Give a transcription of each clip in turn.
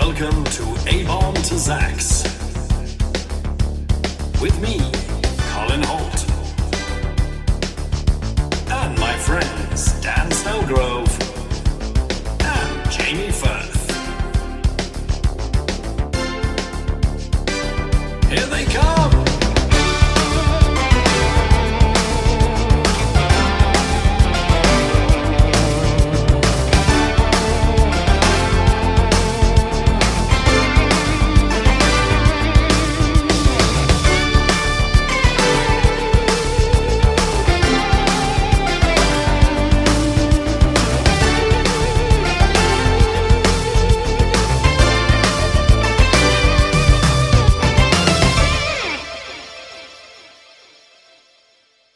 Welcome to abombtozzzax. With me, Colin Holt. And my friends Dan Snellgrove and Jamie Firth. Here they come!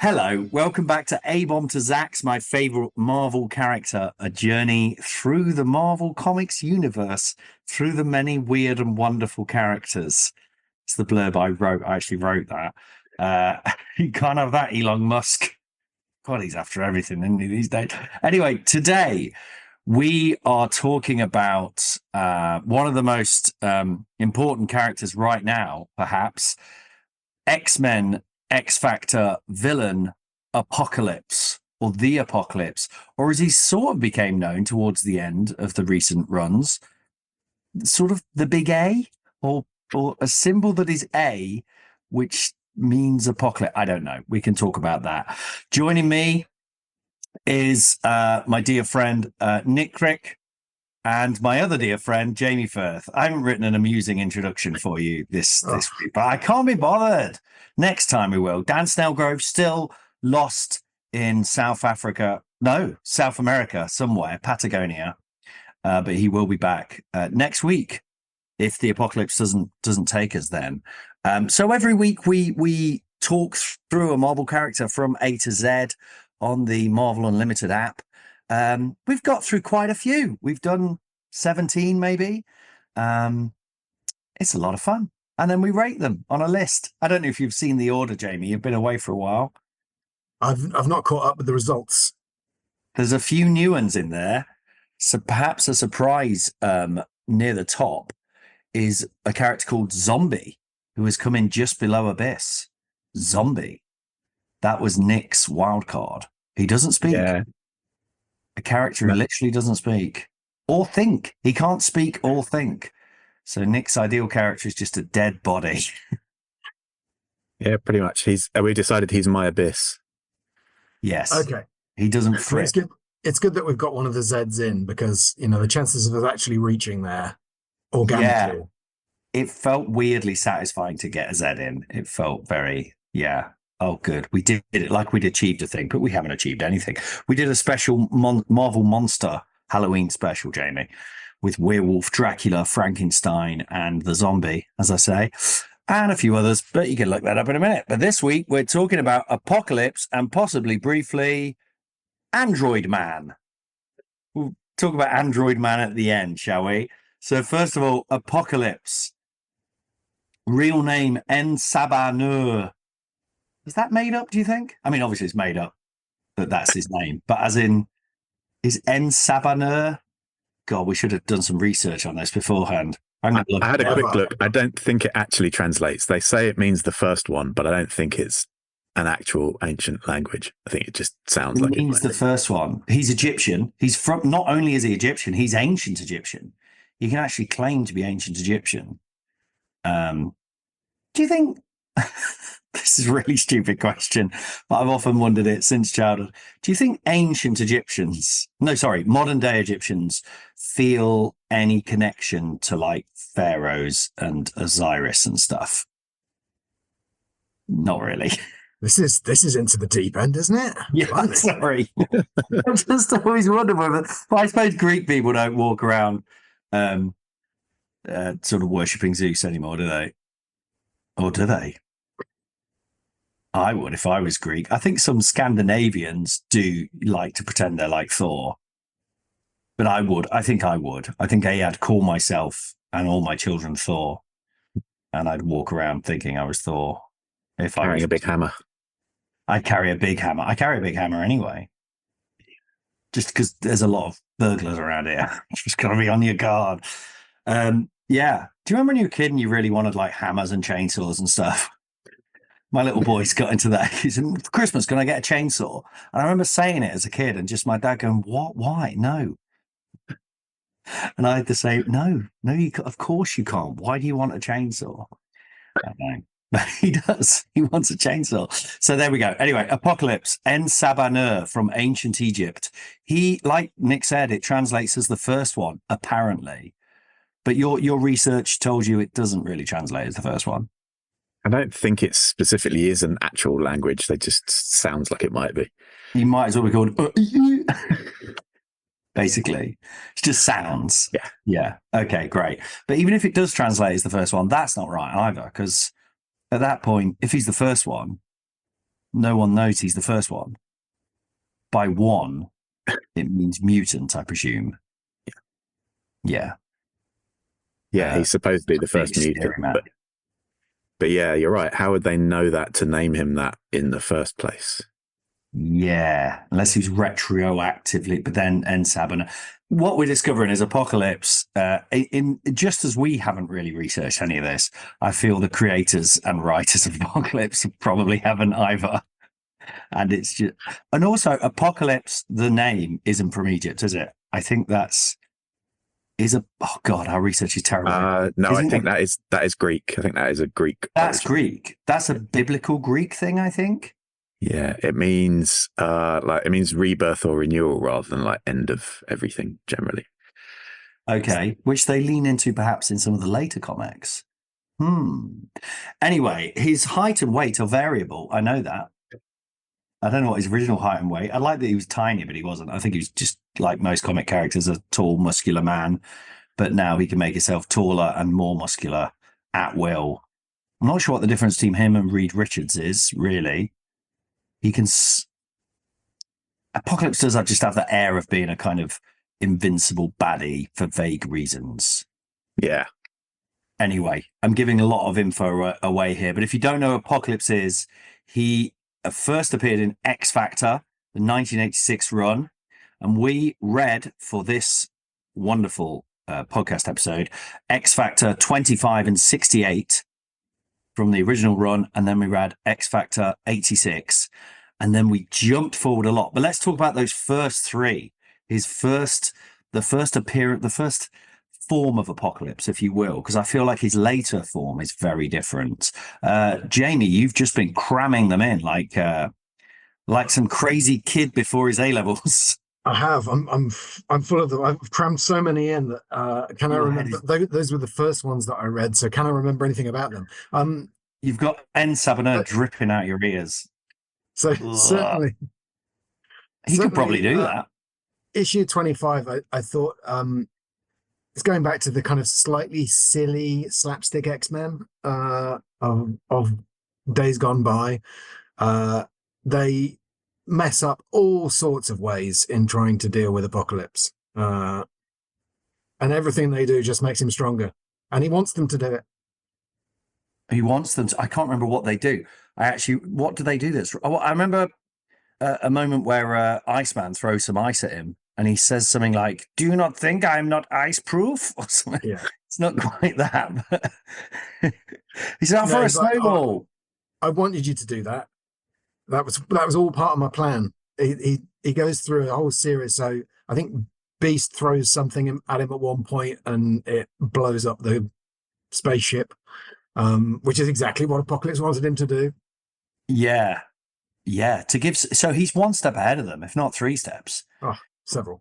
Hello, welcome back to abombtozzzax, my favorite Marvel character, a journey through the Marvel Comics universe, through the many weird and wonderful characters. It's the blurb I wrote. I actually wrote that. You can't have that, Elon Musk. God, he's after everything, isn't he, these days? Anyway, today we are talking about one of the most important characters right now, perhaps, X-Men X-Factor villain Apocalypse, or the Apocalypse, or as he sort of became known towards the end of the recent runs, sort of the big A, or a symbol that is A, which means apocalypse. I don't know. We can talk about that. Joining me is my dear friend Nick Krik and my other dear friend Jamie Firth. I haven't written an amusing introduction for you this week, but I can't be bothered. Next time we will. Dan Snellgrove still lost in South Africa. No, South America somewhere, Patagonia. But he will be back next week if the apocalypse doesn't take us then. So every week we talk through a Marvel character from A to Z on the Marvel Unlimited app. We've got through quite a few. We've done 17 maybe. It's a lot of fun. And then we rate them on a list. I don't know if you've seen the order, Jamie. You've been away for a while. I've not caught up with the results. There's a few new ones in there. So perhaps a surprise near the top is a character called Zombie, who has come in just below Abyss. Zombie. That was Nick's wild card. He doesn't speak. Yeah. A character who literally doesn't speak or think. He can't speak or think. So Nick's ideal character is just a dead body. Yeah, pretty much. We decided he's my Abyss. Yes. Okay. He doesn't Well, fit. it's good that we've got one of the Zs in because, the chances of us actually reaching there organically. Yeah. It felt weirdly satisfying to get a Z in. It felt very, oh, good. We did it like we'd achieved a thing, but we haven't achieved anything. We did a special Marvel Monster Halloween special, Jamie, with Werewolf, Dracula, Frankenstein, and the Zombie, as I say, and a few others, but you can look that up in a minute. But this week, we're talking about Apocalypse and possibly briefly Android Man. We'll talk about Android Man at the end, shall we? So first of all, Apocalypse. Real name, N'Sabanur. Is that made up, do you think? I mean, obviously it's made up that that's his name, but as in, is N'Sabanur? God, we should have done some research on this beforehand. I had a quick look. I don't think it actually translates. They say it means the first one, but I don't think it's an actual ancient language. I think it just sounds like it means the first one. He's Egyptian. He's from, not only is he Egyptian, he's ancient Egyptian. He can actually claim to be ancient Egyptian. Do you think... This is a really stupid question, but I've often wondered it since childhood. Do you think modern day Egyptians feel any connection to like pharaohs and Osiris and stuff? Not really. This is into the deep end, isn't it? Yeah, sorry. I've just always wondered whether, but I suppose Greek people don't walk around sort of worshipping Zeus anymore, do they? Or do they? I would if I was Greek. I think some Scandinavians do like to pretend they're like Thor. But I would. I think I'd call myself and all my children Thor. And I'd walk around thinking I was Thor. If I carrying a big hammer. I'd carry a big hammer. I carry a big hammer anyway. Just because there's a lot of burglars around here. Just got to be on your guard. Yeah. Do you remember when you were a kid and you really wanted like hammers and chainsaws and stuff? My little boy's got into that. He said, for Christmas, can I get a chainsaw? And I remember saying it as a kid and just my dad going, what? Why? No. And I had to say, no, of course you can't. Why do you want a chainsaw? I don't know. He does. He wants a chainsaw. So there we go. Anyway, Apocalypse, En Sabanur from ancient Egypt. He, like Nick said, it translates as the first one, apparently. But your research told you it doesn't really translate as the first one. I don't think it specifically is an actual language. They just sounds like it might be. He might as well be called basically. It just sounds. Yeah. Yeah. Okay, great. But even if it does translate as the first one, that's not right either. Because at that point, if he's the first one, no one knows he's the first one. By one, it means mutant, I presume. Yeah. Yeah, he's supposed to be the first mutant. But yeah, you're right. How would they know that to name him that in the first place? Yeah, unless he was retroactively, but then En Sabanur. What we're discovering is Apocalypse, in just as we haven't really researched any of this, I feel the creators and writers of Apocalypse probably haven't either. And it's just, and also Apocalypse, the name isn't from Egypt, is it? I think oh God, our research is terrible. No, I think that is Greek. I think that is a Greek. That's origin. Greek. That's a biblical Greek thing, I think. Yeah, it means it means rebirth or renewal rather than like end of everything generally. Okay, which they lean into perhaps in some of the later comics. Anyway, his height and weight are variable. I know that. I don't know what his original height and weight. I like that he was tiny, but he wasn't. I think he was just like most comic characters, a tall, muscular man. But now he can make himself taller and more muscular at will. I'm not sure what the difference between him and Reed Richards is, really. He can... Apocalypse does just have the air of being a kind of invincible baddie for vague reasons. Yeah. Anyway, I'm giving a lot of info away here. But if you don't know who Apocalypse is, he first appeared in X Factor, the 1986 run. And we read for this wonderful podcast episode, X Factor 25 and 68 from the original run. And then we read X Factor 86. And then we jumped forward a lot. But let's talk about those first three. The first form of Apocalypse, if you will, because I feel like his later form is very different. Jamie, you've just been cramming them in like some crazy kid before his A-levels. I have. I'm full of them. I've crammed so many in that can I remember? Those were the first ones that I read. So can I remember anything about them? You've got En Sabanur dripping out your ears. So certainly, he could probably do that. Issue 25, I thought it's going back to the kind of slightly silly slapstick X-Men of days gone by. They mess up all sorts of ways in trying to deal with Apocalypse. And everything they do just makes him stronger. And he wants them to do it. He wants them to, I can't remember what they do. What do they do that's... I remember a moment where Iceman throws some ice at him and he says something like, "Do you not think I'm not ice-proof?" or something. Yeah. It's not quite that. But he said, for a snowball. I wanted you to do that. That was all part of my plan. He goes through a whole series. So I think Beast throws something at him at one point and it blows up the spaceship, which is exactly what Apocalypse wanted him to do. Yeah. So he's one step ahead of them, if not three steps. Oh, several.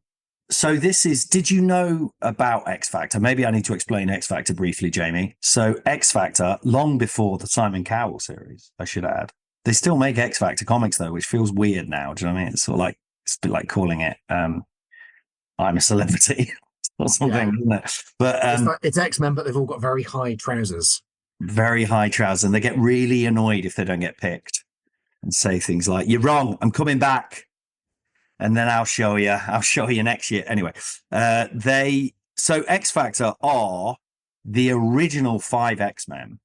So did you know about X Factor? Maybe I need to explain X Factor briefly, Jamie. So X Factor, long before the Simon Cowell series, I should add. They still make X Factor comics though, which feels weird now. Do you know what I mean? It's sort of like, it's a bit like calling it I'm a Celebrity or something, isn't it? But it's X-Men, but they've all got very high trousers. Very high trousers, and they get really annoyed if they don't get picked and say things like, "You're wrong, I'm coming back. And then I'll show you next year." Anyway, so X Factor are the original 5 X-Men.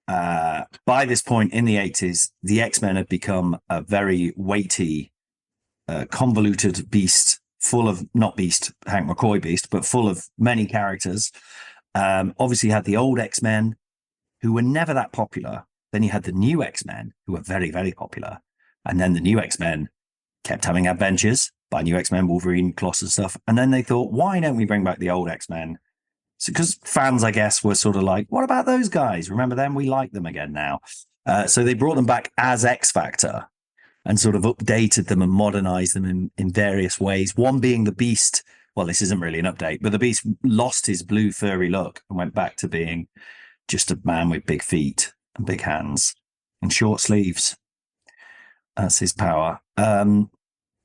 By this point in the 80s, the X-Men had become a very weighty, convoluted beast, full of, not beast, Hank McCoy beast, but full of many characters. Obviously, you had the old X-Men, who were never that popular. Then you had the new X-Men, who were very, very popular. And then the new X-Men kept having adventures by new X-Men, Wolverine, Colossus and stuff. And then they thought, why don't we bring back the old X-Men? Because fans, I guess, were sort of like, what about those guys? Remember them? We like them again now. So they brought them back as X-Factor and sort of updated them and modernized them in various ways. One being the Beast. Well, this isn't really an update, but the Beast lost his blue furry look and went back to being just a man with big feet and big hands and short sleeves. That's his power.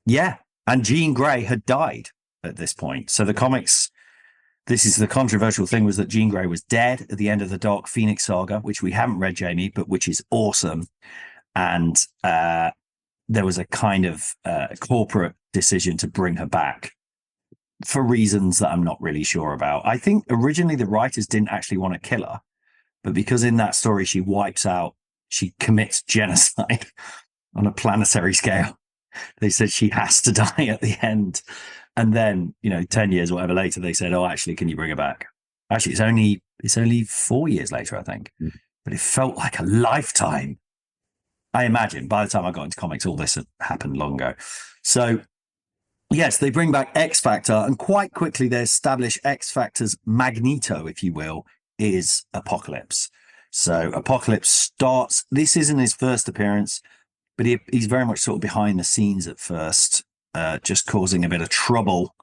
Yeah. And Jean Grey had died at this point. So the comics, this is the controversial thing, was that Jean Grey was dead at the end of the Dark Phoenix saga, which we haven't read, Jamie, but which is awesome. And there was a kind of corporate decision to bring her back for reasons that I'm not really sure about. I think originally the writers didn't actually want to kill her, but because in that story she commits genocide on a planetary scale, they said she has to die at the end. And then, 10 years or whatever later, they said, oh, actually, can you bring her back? Actually, it's only 4 years later, I think. But it felt like a lifetime. I imagine by the time I got into comics, all this had happened long ago. So, yes, they bring back X-Factor, and quite quickly they establish X-Factor's Magneto, if you will, is Apocalypse. So Apocalypse starts, this isn't his first appearance, but he's very much sort of behind the scenes at first, just causing a bit of trouble,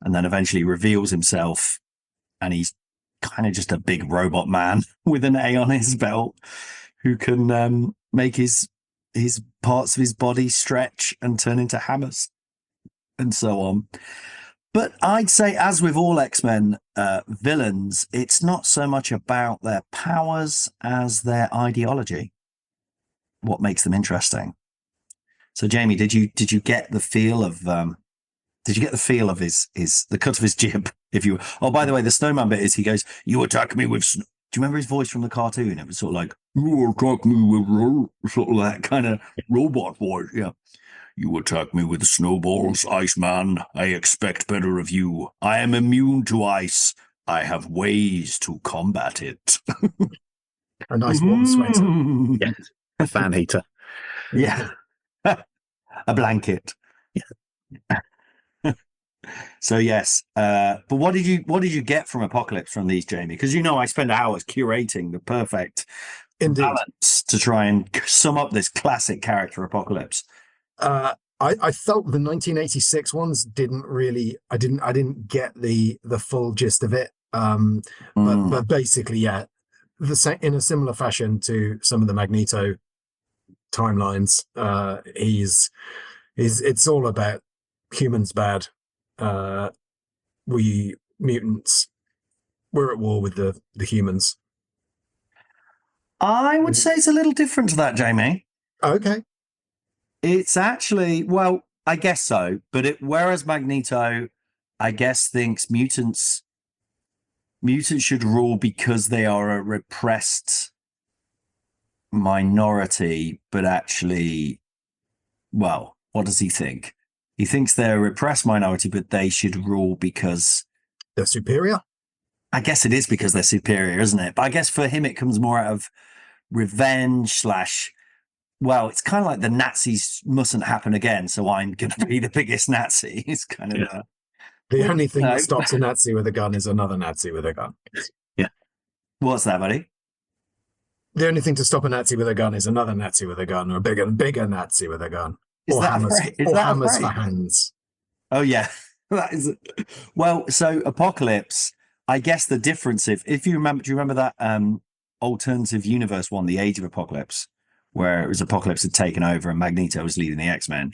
and then eventually reveals himself, and he's kind of just a big robot man with an A on his belt who can make his parts of his body stretch and turn into hammers and so on. But I'd say, as with all X-Men villains, it's not so much about their powers as their ideology, what makes them interesting. So, Jamie, did you get the feel of the cut of his jib? If you, oh, by the way, the snowman bit is he goes, "You attack me with." Do you remember his voice from the cartoon? It was sort of like, "You attack me with," sort of that kind of robot voice. Yeah. You attack me with snowballs, Iceman. I expect better of you. I am immune to ice. I have ways to combat it. A nice warm sweater. Yeah. A fan heater. Yeah. A blanket. Yeah. So yes. But what did you get from Apocalypse from these, Jamie? Because I spend hours curating the perfect balance to try and sum up this classic character Apocalypse. I felt the 1986 ones didn't really. I didn't get the full gist of it. But basically, yeah, in a similar fashion to some of the Magneto timelines, it's all about humans bad. We mutants, we're at war with the humans. I would say it's a little different to that, Jamie. Okay. It's actually, well, I guess so. But whereas Magneto, I guess, thinks mutants should rule because they are a repressed minority, but actually, well, what does he think? He thinks they're a repressed minority, but they should rule because they're superior. I guess it is because they're superior, isn't it? But I guess for him, it comes more out of revenge / well, it's kind of like the Nazis mustn't happen again, so I'm going to be the biggest Nazi. It's kind of the only thing that stops a Nazi with a gun is another Nazi with a gun. Yeah. What's that, buddy? The only thing to stop a Nazi with a gun is another Nazi with a gun, or a bigger Nazi with a gun. Is or that hammers, right? Is or that hammers right? for hands. Oh, yeah. That is well, so Apocalypse, I guess the difference, if you remember, do you remember that alternative universe one, The Age of Apocalypse, where it was Apocalypse had taken over and Magneto was leading the X-Men?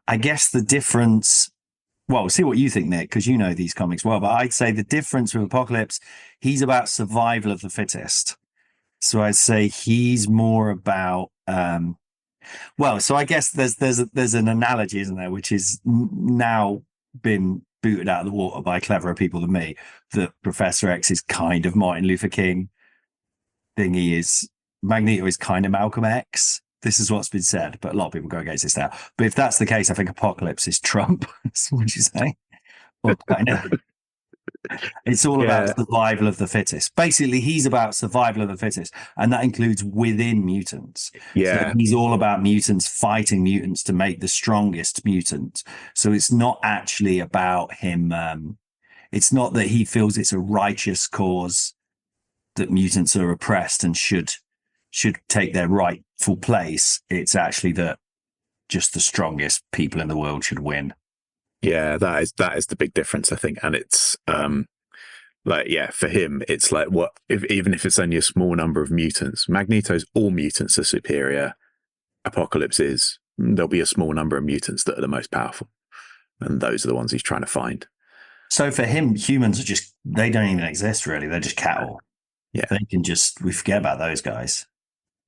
I guess the difference, well, see what you think, Nick, because you know these comics well, but I'd say the difference with Apocalypse, he's about survival of the fittest. So I'd say he's more about, well, so I guess there's an analogy, isn't there, which is now been booted out of the water by cleverer people than me, that Professor X is kind of Martin Luther King. Magneto is kind of Malcolm X. This is what's been said, but a lot of people go against this now. But if that's the case, I think Apocalypse is Trump. What would you say? Or kind of. It's all about Yeah. survival of the fittest. Basically, he's about survival of the fittest, and that includes within mutants. So Yeah. he's all about mutants fighting mutants to make the strongest mutant. So it's not actually about him. It's not that he feels it's a righteous cause that mutants are oppressed and should take their rightful place. It's actually that just the strongest people in the world should win. Yeah, that is the big difference, I think. And it's like, yeah, for him, it's like, what if, even if it's only a small number of mutants, Magneto's all mutants are superior. Apocalypse is, there'll be a small number of mutants that are the most powerful. And those are the ones he's trying to find. So for him, humans are just, they don't even exist really. They're just cattle. Yeah. We forget about those guys.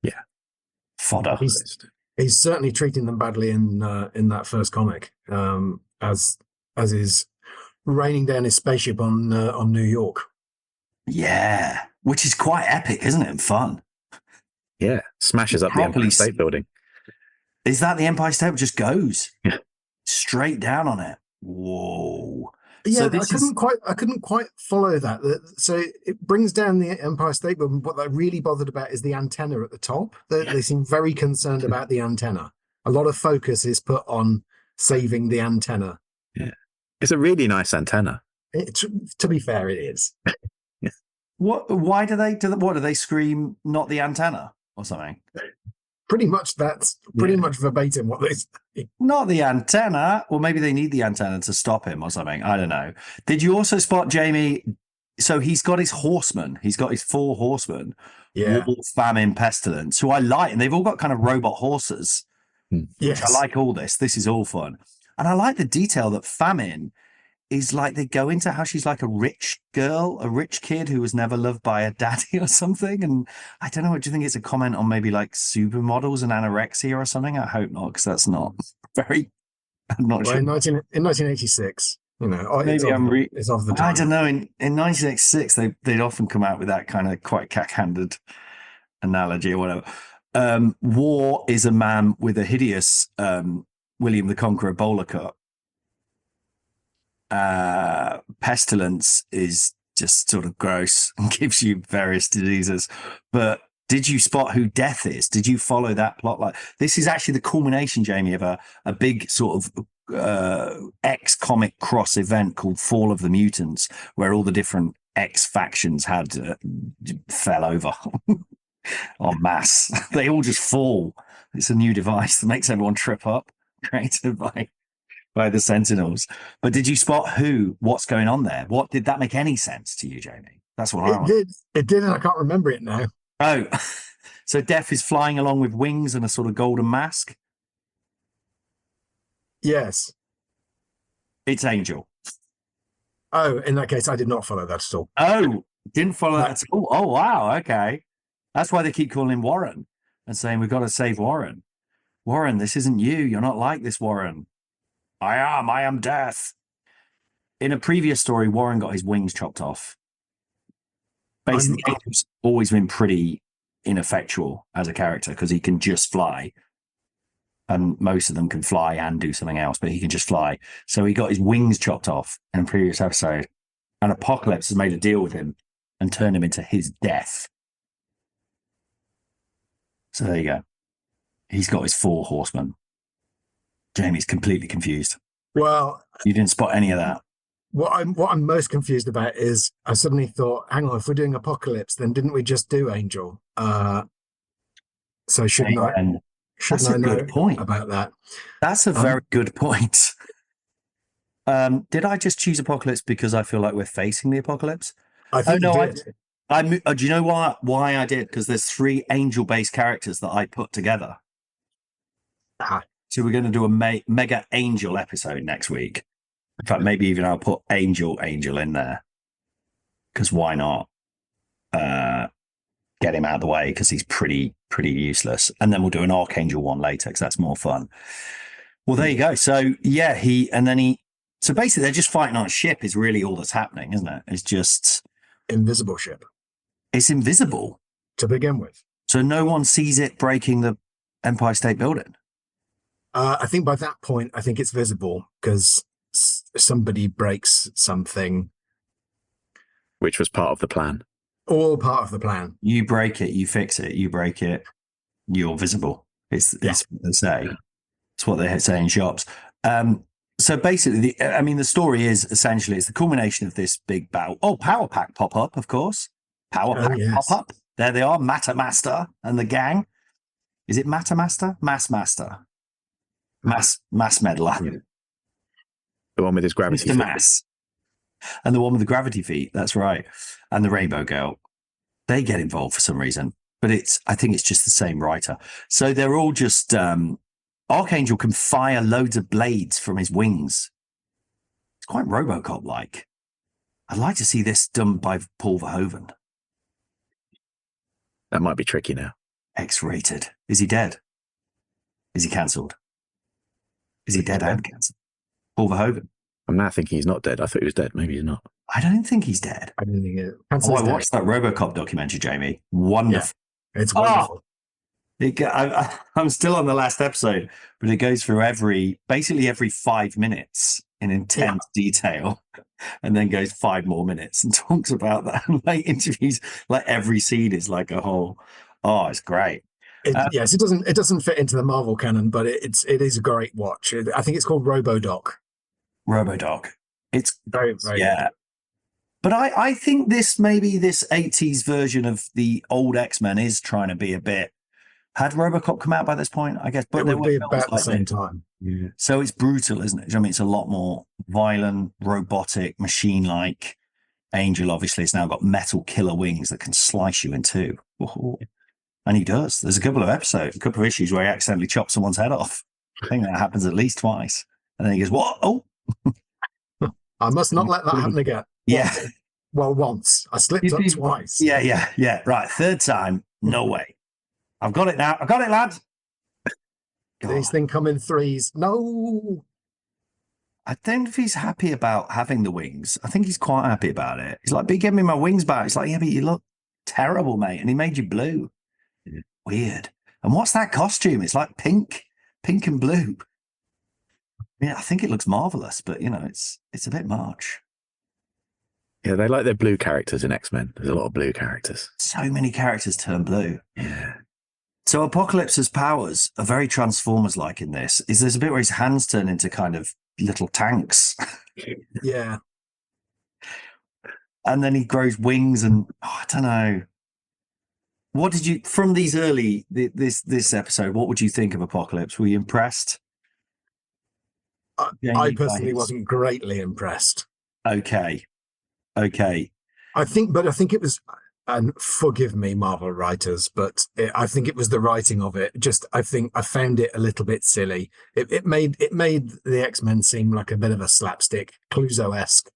Yeah. Fodder. He's certainly treating them badly in that first comic, as is raining down his spaceship on New York. Yeah, which is quite epic, isn't it? And fun. Yeah, smashes up the Empire State Building. Is that the Empire State? Just goes straight down on it. Whoa. Yeah, so I couldn't quite follow that. So it brings down the Empire State Building. What they're really bothered about is the antenna at the top. They seem very concerned about the antenna. A lot of focus is put on saving the antenna. Yeah, it's a really nice antenna. To be fair, it is. What? Why do they do that? What do they scream? Not the antenna or something? Pretty much that's much verbatim what they say. Not the antenna. Well, maybe they need the antenna to stop him or something. I don't know. Did you also spot Jamie? So he's got his horsemen. He's got his 4 horsemen. Yeah. War, famine, pestilence. Who I like, and they've all got kind of robot horses. Yes. Which I like all this. This is all fun, and I like the detail that famine is like. They go into how she's like a rich girl, a rich kid who was never loved by a daddy or something. And I don't know. Do you think it's a comment on maybe like supermodels and anorexia or something? I hope not, because that's not very. I'm not sure. In 1986, you know, maybe it's of the time. I don't know. In 1986, they'd often come out with that kind of quite cack-handed analogy or whatever. War is a man with a hideous William the Conqueror bowler cut. Pestilence is just sort of gross and gives you various diseases. But did you spot who Death is? Did you follow that plot line? This is actually the culmination, Jamie, of a big sort of X-comic cross event called Fall of the Mutants, where all the different X factions had fell over en masse. They all just fall. It's a new device that makes everyone trip up, created by the Sentinels. But did you spot what's going on there? What did that make any sense to you, Jamie? That's what I want. It did, and I can't remember it now. Oh, so Death is flying along with wings and a sort of golden mask? Yes. It's Angel. Oh, in that case, I did not follow that at all. Oh, didn't follow that at all. Oh, wow. Okay. That's why they keep calling him Warren and saying, we've got to save Warren. Warren, this isn't you. You're not like this, Warren. I am Death. In a previous story, Warren got his wings chopped off. Basically, Angel's always been pretty ineffectual as a character because he can just fly. And most of them can fly and do something else, but he can just fly. So he got his wings chopped off in a previous episode. And Apocalypse has made a deal with him and turned him into his death. So there you go. He's got his 4 horsemen. Jamie's completely confused. Well, you didn't spot any of that. What I'm most confused about is I suddenly thought, hang on, if we're doing Apocalypse, then didn't we just do Angel? So shouldn't I know about that? That's a very good point. Did I just choose Apocalypse because I feel like we're facing the apocalypse? I think you did. Do you know why I did? Because there's 3 angel-based characters that I put together. So we're going to do a mega angel episode next week. In fact, maybe even I'll put angel in there. Because why not? Get him out of the way because he's pretty useless. And then we'll do an archangel one later because that's more fun. Well, there you go. So yeah, so basically they're just fighting on a ship is really all that's happening, isn't it? It's just invisible ship. It's invisible to begin with. So no one sees it breaking the Empire State Building. I think by that point, I think it's visible because somebody breaks something which was part of the plan. All part of the plan. You break it, you fix it. You break it, you're visible. It's what they say. It's what they say in shops. So basically, the story is essentially it's the culmination of this big battle. Oh, Power Pack pop up, of course. Power Pack pop up. There they are, Matter Master and the gang. Is it Matter Master? Mass Master. Mass Meddler. Yeah. The one with his gravity Mr. feet. Mass. And the one with the gravity feet, that's right. And the Rainbow Girl. They get involved for some reason. But I think it's just the same writer. So they're all just Archangel can fire loads of blades from his wings. It's quite RoboCop-like. I'd like to see this done by Paul Verhoeven. That might be tricky now. X-rated. Is he dead? Is he cancelled? Is he dead and cancelled? Paul Verhoeven. I'm now thinking he's not dead. I thought he was dead. Maybe he's not. I don't think he's dead. I don't think it. I watched that RoboCop documentary, Jamie. Wonderful. Yeah, it's wonderful. I'm still on the last episode, but it goes through basically every 5 minutes in intense detail, and then goes 5 more minutes and talks about that. Like interviews, like every scene is like a whole. Oh, it's great. Yes, it doesn't fit into the Marvel canon, but it is a great watch. I think it's called RoboDoc. RoboDoc. It's very, very good. But I think this 80s version of the old X-Men is trying to be a bit. Had RoboCop come out by this point? I guess, but it would be about the same time. Yeah. So it's brutal, isn't it? I mean, it's a lot more violent, robotic, machine-like. Angel obviously has now got metal killer wings that can slice you in two. Oh. And he does. There's a couple of issues where he accidentally chops someone's head off. I think that happens at least twice. And then he goes, "What? Oh, I must not let that happen again." Yeah. Well, once. I slipped up twice. Yeah. Right. Third time, no way. I've got it now. I got it, lad. These things come in threes. No. I don't know if he's happy about having the wings. I think he's quite happy about it. He's like, "But give me my wings back." It's like, "Yeah, but you look terrible, mate." And he made you blue. Yeah. Weird. And what's that costume? It's like pink and blue. Yeah, I think it looks marvelous, but it's a bit much. Yeah, they like their blue characters in X-Men. There's a lot of blue characters. So many characters turn blue. Yeah. So Apocalypse's powers are very Transformers-like in this. There's a bit where his hands turn into kind of little tanks. Yeah. And then he grows wings and I don't know. What did you, from these early, this episode, what would you think of Apocalypse? Were you impressed? I personally wasn't greatly impressed. Okay. I think it was, and forgive me, Marvel writers, but I think it was the writing of it. I think I found it a little bit silly. It made the X-Men seem like a bit of a slapstick, Clouseau-esque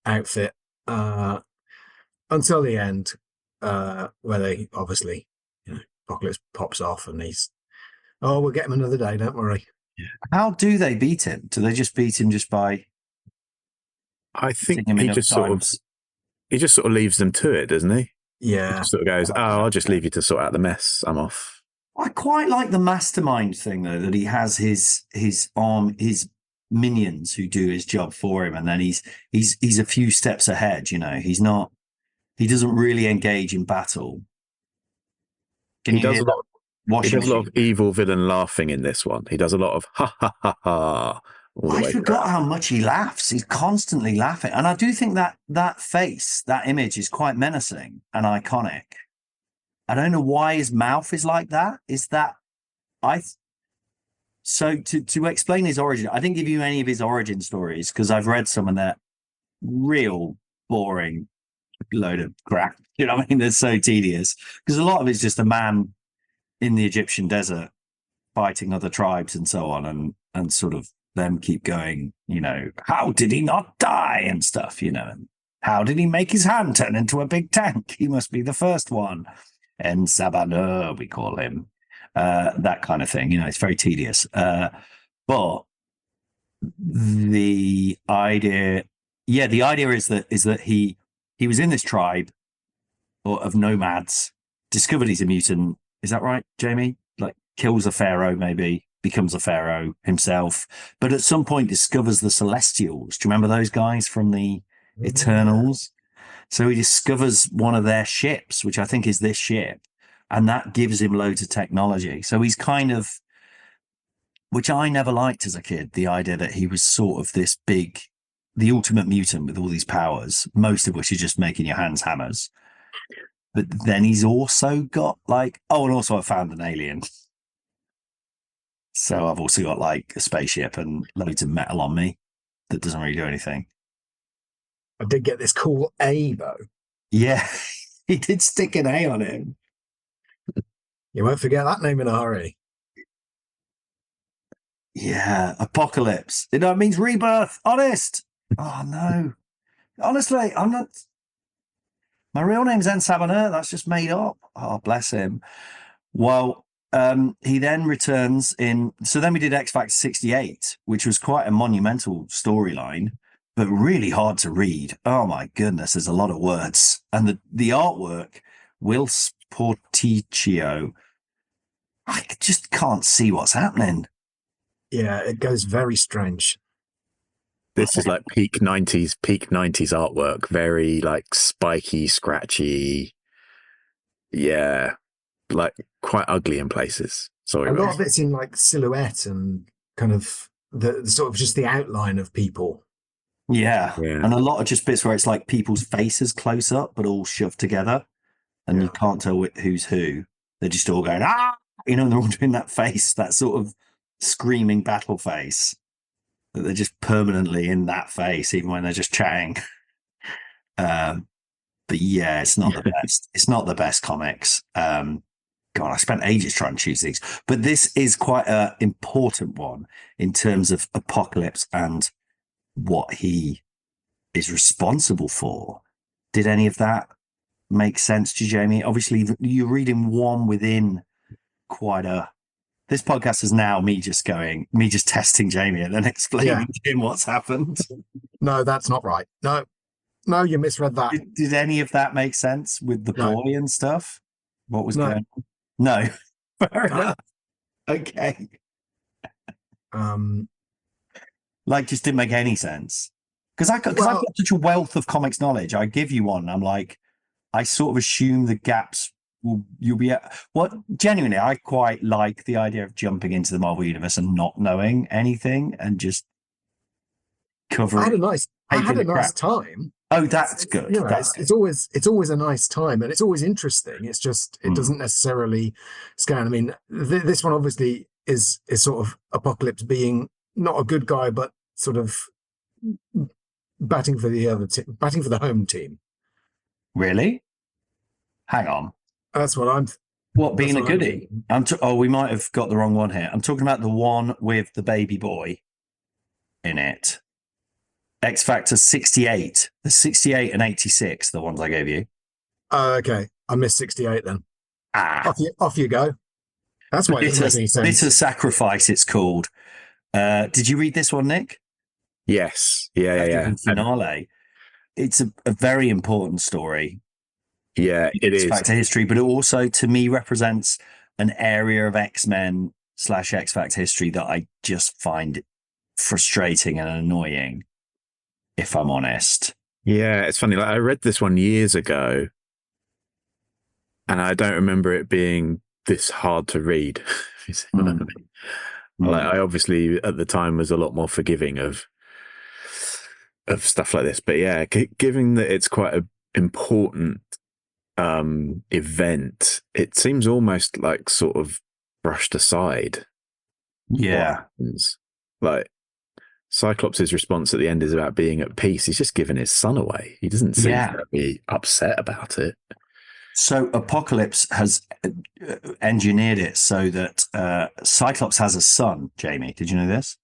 outfit until the end, where they obviously, Apocalypse pops off and we'll get him another day, don't worry. Yeah. How do they beat him? Do they just beat him just by? I think he just sort of leaves them to it, doesn't he? Yeah. He just sort of goes, I'll just leave you to sort out the mess. I'm off. I quite like the mastermind thing though, that he has his minions who do his job for him, and then he's a few steps ahead. He doesn't really engage in battle. He does a lot of evil villain laughing in this one. He does a lot of ha ha ha ha. I forgot how much he laughs. He's constantly laughing. And I do think that face, that image is quite menacing and iconic. I don't know why his mouth is like that. So to explain his origin, I didn't give you any of his origin stories because I've read some and they're real boring load of crap. You know what I mean? They're so tedious because a lot of it's just a man in the Egyptian desert fighting other tribes and so on, and sort of them keep going, how did he not die and stuff, and how did he make his hand turn into a big tank? He must be the first one. And Sabanur, we call him. That kind of thing. It's very tedious. But the idea is that he was in this tribe of nomads, discovered he's a mutant. Is that right, Jamie? Like kills a pharaoh, maybe becomes a pharaoh himself, but at some point discovers the Celestials. Do you remember those guys from the Eternals? So he discovers one of their ships, which I think is this ship, and that gives him loads of technology. So he's kind of, which I never liked as a kid, the idea that he was sort of this big, the ultimate mutant with all these powers, most of which is just making your hands hammers. But then he's also got like, oh, and also I found an alien. So I've also got like a spaceship and loads of metal on me that doesn't really do anything. I did get this cool A, though. Yeah, he did stick an A on him. You won't forget that name in a hurry. Yeah, Apocalypse. You know, it means rebirth. Honest. Oh, no. Honestly, I'm not. My real name's Ensaboner. That's just made up. Oh, bless him. Well, he then returns in. So then we did X Factor 68, which was quite a monumental storyline, but really hard to read. Oh, my goodness. There's a lot of words. And the artwork, Will Sporticchio, I just can't see what's happening. Yeah, it goes very strange. This is like peak 90s artwork. Very like spiky, scratchy. Yeah. Like quite ugly in places. Sorry. A lot of it's in like silhouette and kind of the sort of just the outline of people. Yeah. Yeah. And a lot of just bits where it's like people's faces close up, but all shoved together. And Yeah. you can't tell who's who. They're just all going, ah, you know, and they're all doing that face, that sort of screaming battle face. That they're just permanently in that face, even when they're just chatting. But yeah, it's not the best. It's not the best comics. God, I spent ages trying to choose these. But this is quite an important one in terms of Apocalypse and what he is responsible for. Did any of that make sense to you, Jamie? Obviously, you're reading one within quite a. This podcast is now me just testing Jamie and then explaining to him what's happened. No, that's not right. No, you misread that. Did any of that make sense with the boy and stuff? What was going on? No. Fair enough. Okay. Like, just didn't make any sense. Because I've got such a wealth of comics knowledge. I give you one. I'm like, I sort of assume the gaps you'll be at. Genuinely, I quite like the idea of jumping into the Marvel universe and not knowing anything and just covering. I had a nice time. Oh, that's good. You know, it's always a nice time, and it's always interesting. It's just it doesn't necessarily scan. I mean, this one obviously is sort of Apocalypse being not a good guy, but sort of batting for the home team. Really? Hang on. That's what I'm. What, being a goodie? We might have got the wrong one here. I'm talking about the one with the baby boy in it. X Factor 68. The 68 and 86, the ones I gave you. Oh, okay. I missed 68 then. Off you go. That's why it doesn't make any sense. Bitter Sacrifice, it's called. Did you read this one, Nick? Yes. Yeah. Finale. It's a very important story. Yeah, it is. X Factor history, but it also, to me, represents an area of X-Men / X Factor history that I just find frustrating and annoying, if I'm honest. Yeah, it's funny. Like, I read this one years ago, and I don't remember it being this hard to read. You see what I mean? Like, I obviously at the time was a lot more forgiving of stuff like this, but yeah, given that it's quite an important event, it seems almost like sort of brushed aside. Yeah, like Cyclops' response at the end is about being at peace. He's just given his son away. He doesn't seem to be upset about it. So Apocalypse has engineered it so that Cyclops has a son. Jamie, did you know this?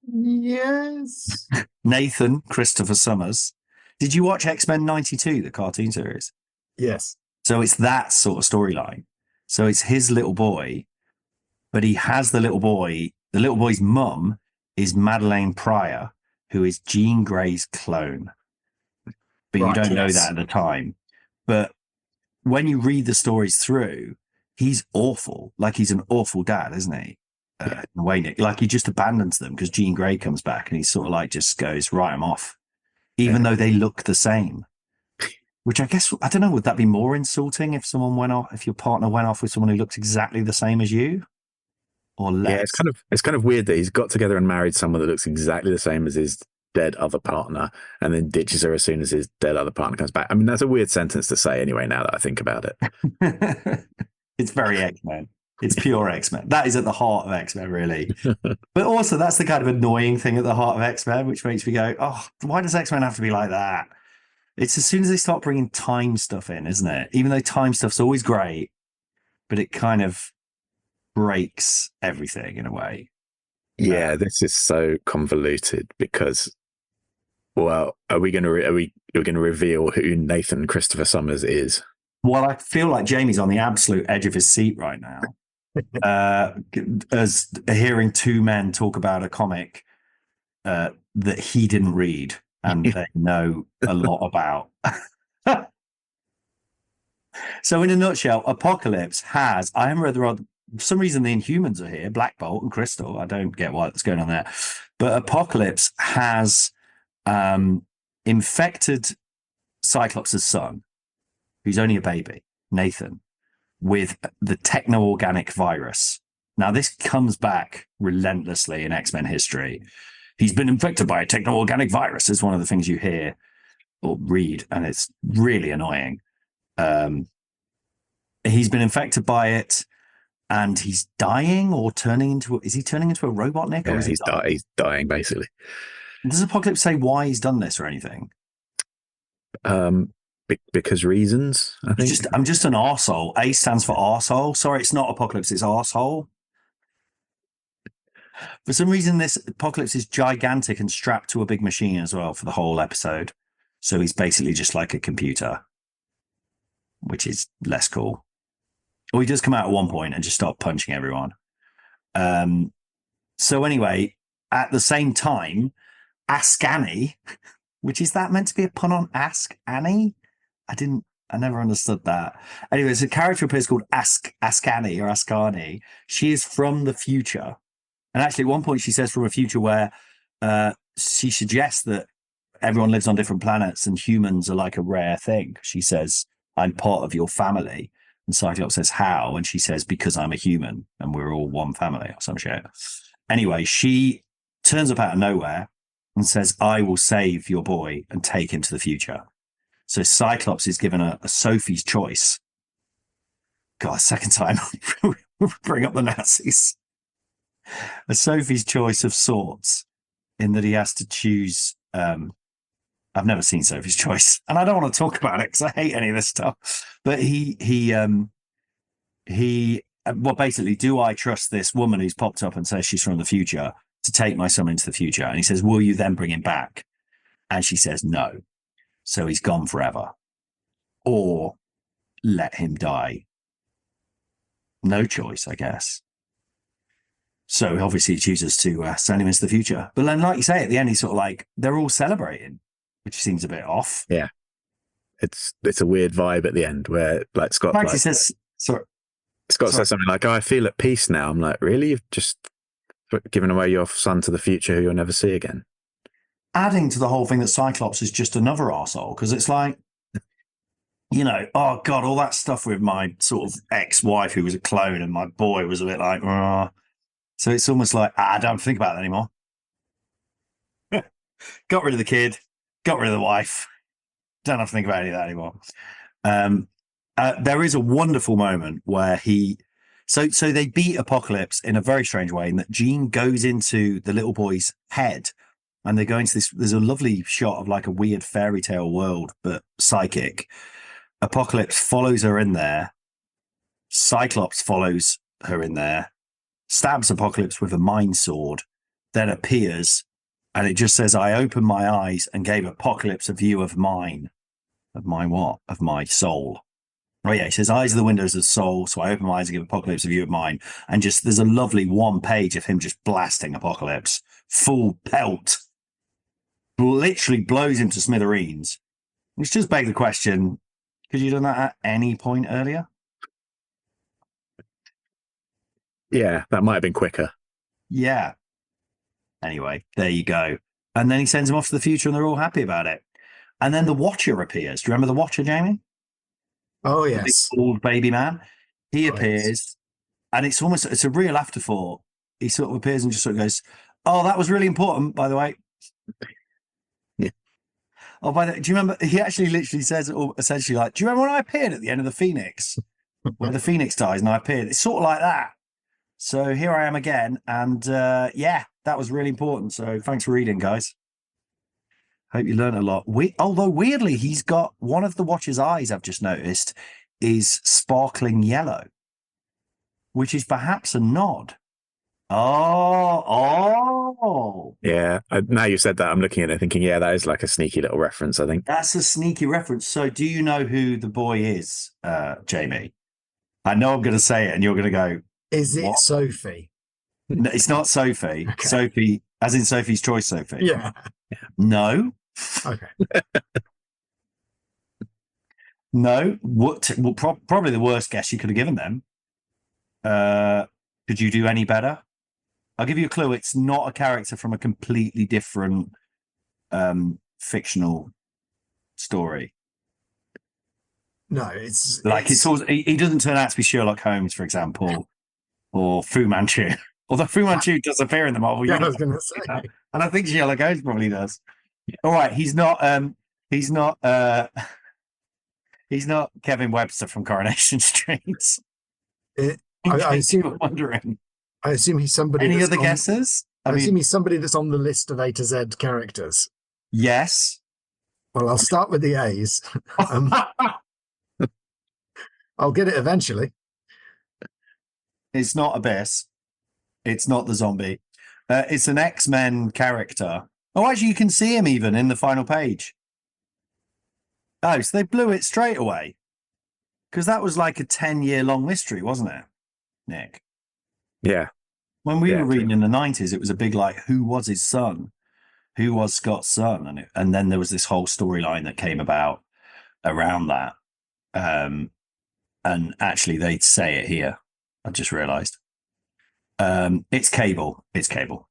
Yes. Nathan Christopher Summers. Did you watch X-Men 92, the cartoon series? Yes. So it's that sort of storyline. So it's his little boy, but he has the little boy. The little boy's mum is Madeleine Pryor, who is Jean Grey's clone. But you don't know that at the time. But when you read the stories through, he's awful. Like, he's an awful dad, isn't he? In a way, Nick. Like, he just abandons them because Jean Grey comes back and he sort of like just goes, write him off. even though they look the same. Which I guess, I don't know, would that be more insulting if someone went off, if your partner went off with someone who looked exactly the same as you? Or less? Yeah, it's kind of weird that he's got together and married someone that looks exactly the same as his dead other partner, and then ditches her as soon as his dead other partner comes back. I mean, that's a weird sentence to say anyway, now that I think about it. It's very X-Men. It's pure X-Men. That is at the heart of X-Men, really. But also, that's the kind of annoying thing at the heart of X-Men, which makes me go, oh, why does X-Men have to be like that? It's as soon as they start bringing time stuff in, isn't it? Even though time stuff's always great, but it kind of breaks everything in a way. Yeah, this is so convoluted because, well, are we going to reveal who Nathan Christopher Summers is? Well, I feel like Jamie's on the absolute edge of his seat right now, as hearing two men talk about a comic that he didn't read and they know a lot about. So, in a nutshell, Apocalypse has, I haven't read for some reason the Inhumans are here, Black Bolt and Crystal. I don't get what's going on there. But Apocalypse has infected Cyclops' son, who's only a baby, Nathan, with the techno-organic virus. Now, this comes back relentlessly in X-Men history. He's been infected by a techno-organic virus is one of the things you hear or read, and it's really annoying. He's been infected by it, and he's dying or turning into... Is he turning into a robot, Nick? Yeah, or is he's dying, basically. Does Apocalypse say why he's done this or anything? Because reasons, I think. I'm just an arsehole. A stands for arsehole. Sorry, it's not Apocalypse, it's arsehole. For some reason, this Apocalypse is gigantic and strapped to a big machine as well for the whole episode. So he's basically just like a computer, which is less cool. Or he does come out at one point and just start punching everyone. So anyway, at the same time, Ask Annie, which is that meant to be a pun on Ask Annie? I never understood that. Anyway, it's a character appears called Ask Annie or Ask Annie. She is from the future. And actually, at one point, she says from a future where she suggests that everyone lives on different planets and humans are like a rare thing. She says, I'm part of your family. And Cyclops says, how? And she says, because I'm a human and we're all one family or some shit. Anyway, she turns up out of nowhere and says, I will save your boy and take him to the future. So Cyclops is given a Sophie's choice. God, second time bring up the Nazis. A Sophie's choice of sorts, in that he has to choose. I've never seen Sophie's Choice, and I don't want to talk about it because I hate any of this stuff. But well, basically, do I trust this woman who's popped up and says she's from the future to take my son into the future? And he says, will you then bring him back? And she says, no. So he's gone forever. Or let him die. No choice, I guess. So obviously he chooses to send him into the future. But then, like you say, at the end, he's sort of like, they're all celebrating, which seems a bit off. Yeah. It's a weird vibe at the end where like Scott says, sorry. Scott says something like, oh, I feel at peace now. I'm like, really? You've just given away your son to the future who you'll never see again? Adding to the whole thing that Cyclops is just another arsehole, because it's like, you know, oh God, all that stuff with my sort of ex-wife who was a clone and my boy was a bit like, oh. So it's almost like, I don't think about that anymore. Got rid of the kid, got rid of the wife. Don't have to think about any of that anymore. There is a wonderful moment where so they beat Apocalypse in a very strange way, in that Jean goes into the little boy's head and they go into this. There's a lovely shot of like a weird fairy tale world, but psychic. Apocalypse follows her in there. Cyclops follows her in there, stabs Apocalypse with a mind sword, then appears, and it just says, I opened my eyes and gave Apocalypse a view of mine. Of my what? Of my soul. Oh yeah, he says, eyes are the windows of the soul, so I open my eyes and give Apocalypse a view of mine. And just, there's a lovely one page of him just blasting Apocalypse. Full pelt. Literally blows him to smithereens. Which just begs the question, could you have done that at any point earlier? Yeah, that might have been quicker. Yeah. Anyway, there you go. And then he sends them off to the future and they're all happy about it. And then the Watcher appears. Do you remember the Watcher, Jamie? Oh, The big yes. bald baby man. He Oh, appears, yes. and it's a real afterthought. He sort of appears and just sort of goes, "Oh, that was really important, by the way." Yeah. Oh, do you remember? He actually literally says, essentially, like, "Do you remember when I appeared at the end of the Phoenix, where the Phoenix dies and I appeared?" It's sort of like that. So here I am again, and yeah, that was really important. So thanks for reading, guys. Hope you learned a lot. Although weirdly, he's got one of the Watcher's eyes, I've just noticed, is sparkling yellow, which is perhaps a nod. Oh. Yeah. Now you said that, I'm looking at it thinking, yeah, that is like a sneaky little reference, I think. That's a sneaky reference. So do you know who the boy is, Jamie? I know I'm going to say it and you're going to go, Is it what? Sophie? No, it's not Sophie. Okay. Sophie, as in Sophie's Choice Sophie. Yeah. No. Okay. No. Probably the worst guess you could have given them. Could you do any better? I'll give you a clue. It's not a character from a completely different fictional story. No, it's also, he doesn't turn out to be Sherlock Holmes, for example, or Fu Manchu. Although Fu Manchu does appear in the Marvel Yeah, I universe, was going to say. and I think Sherlock Holmes probably does. All right, he's not Kevin Webster from Coronation Street. I assume wondering. I assume he's somebody. Any that's other guesses? I assume he's somebody that's on the list of A to Z characters. Yes. Well, I'll start with the A's. I'll get it eventually. It's not Abyss. It's not the zombie. It's an X-Men character. Oh, actually, you can see him even in the final page. Oh, so they blew it straight away. Because that was like a 10-year-long mystery, wasn't it, Nick? Yeah. When we were reading in the 90s, it was a big, like, who was his son? Who was Scott's son? And then there was this whole storyline that came about around that. And actually, they say it here. I just realised. It's Cable. It's Cable.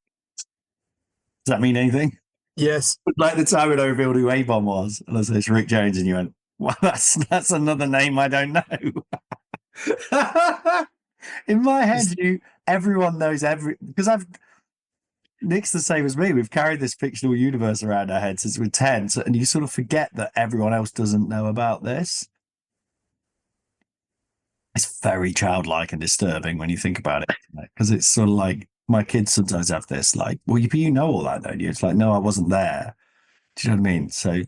Does that mean anything? Yes. Like the time when I revealed who A-Bomb was, and I said it's Rick Jones, and you went, "Well, that's another name I don't know." In my head, everyone knows because Nick's the same as me. We've carried this fictional universe around our heads since we're 10, and you sort of forget that everyone else doesn't know about this. It's very childlike and disturbing when you think about it, because it's sort of like my kids sometimes have this, like, well, you know all that, don't you? It's like, no, I wasn't there. Do you know what I mean? So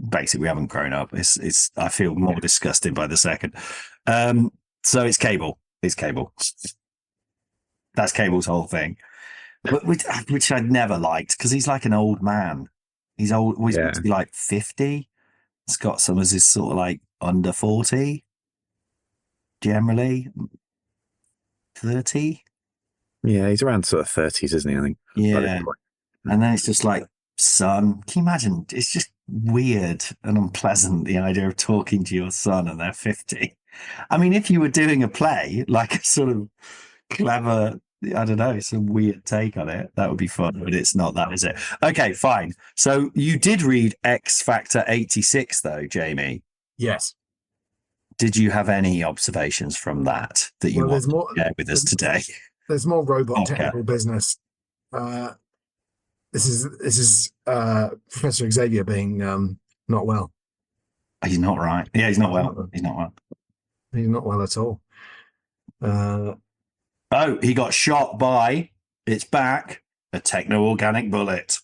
basically, we haven't grown up. It's. I feel more disgusted by the second. So it's Cable. It's Cable. That's Cable's whole thing, which I'd never liked because he's like an old man. He's old. He's meant to be like 50. Scott Summers is sort of like under 40. Generally 30. Yeah, he's around sort of 30s, isn't he? I think. Yeah. And then it's just like, son. Can you imagine? It's just weird and unpleasant, the idea of talking to your son and they're 50. I mean, if you were doing a play, like a sort of clever, I don't know, some weird take on it, that would be fun, but it's not that, is it? Okay, fine. So you did read X Factor 86, though, Jamie. Yes. Did you have any observations from that you want to share with us today? There's more robot technical business. This is Professor Xavier being not well. He's not right. Yeah, he's not well. He's not well. He's not well at all. Oh, he got shot by, it's back, a techno-organic bullet.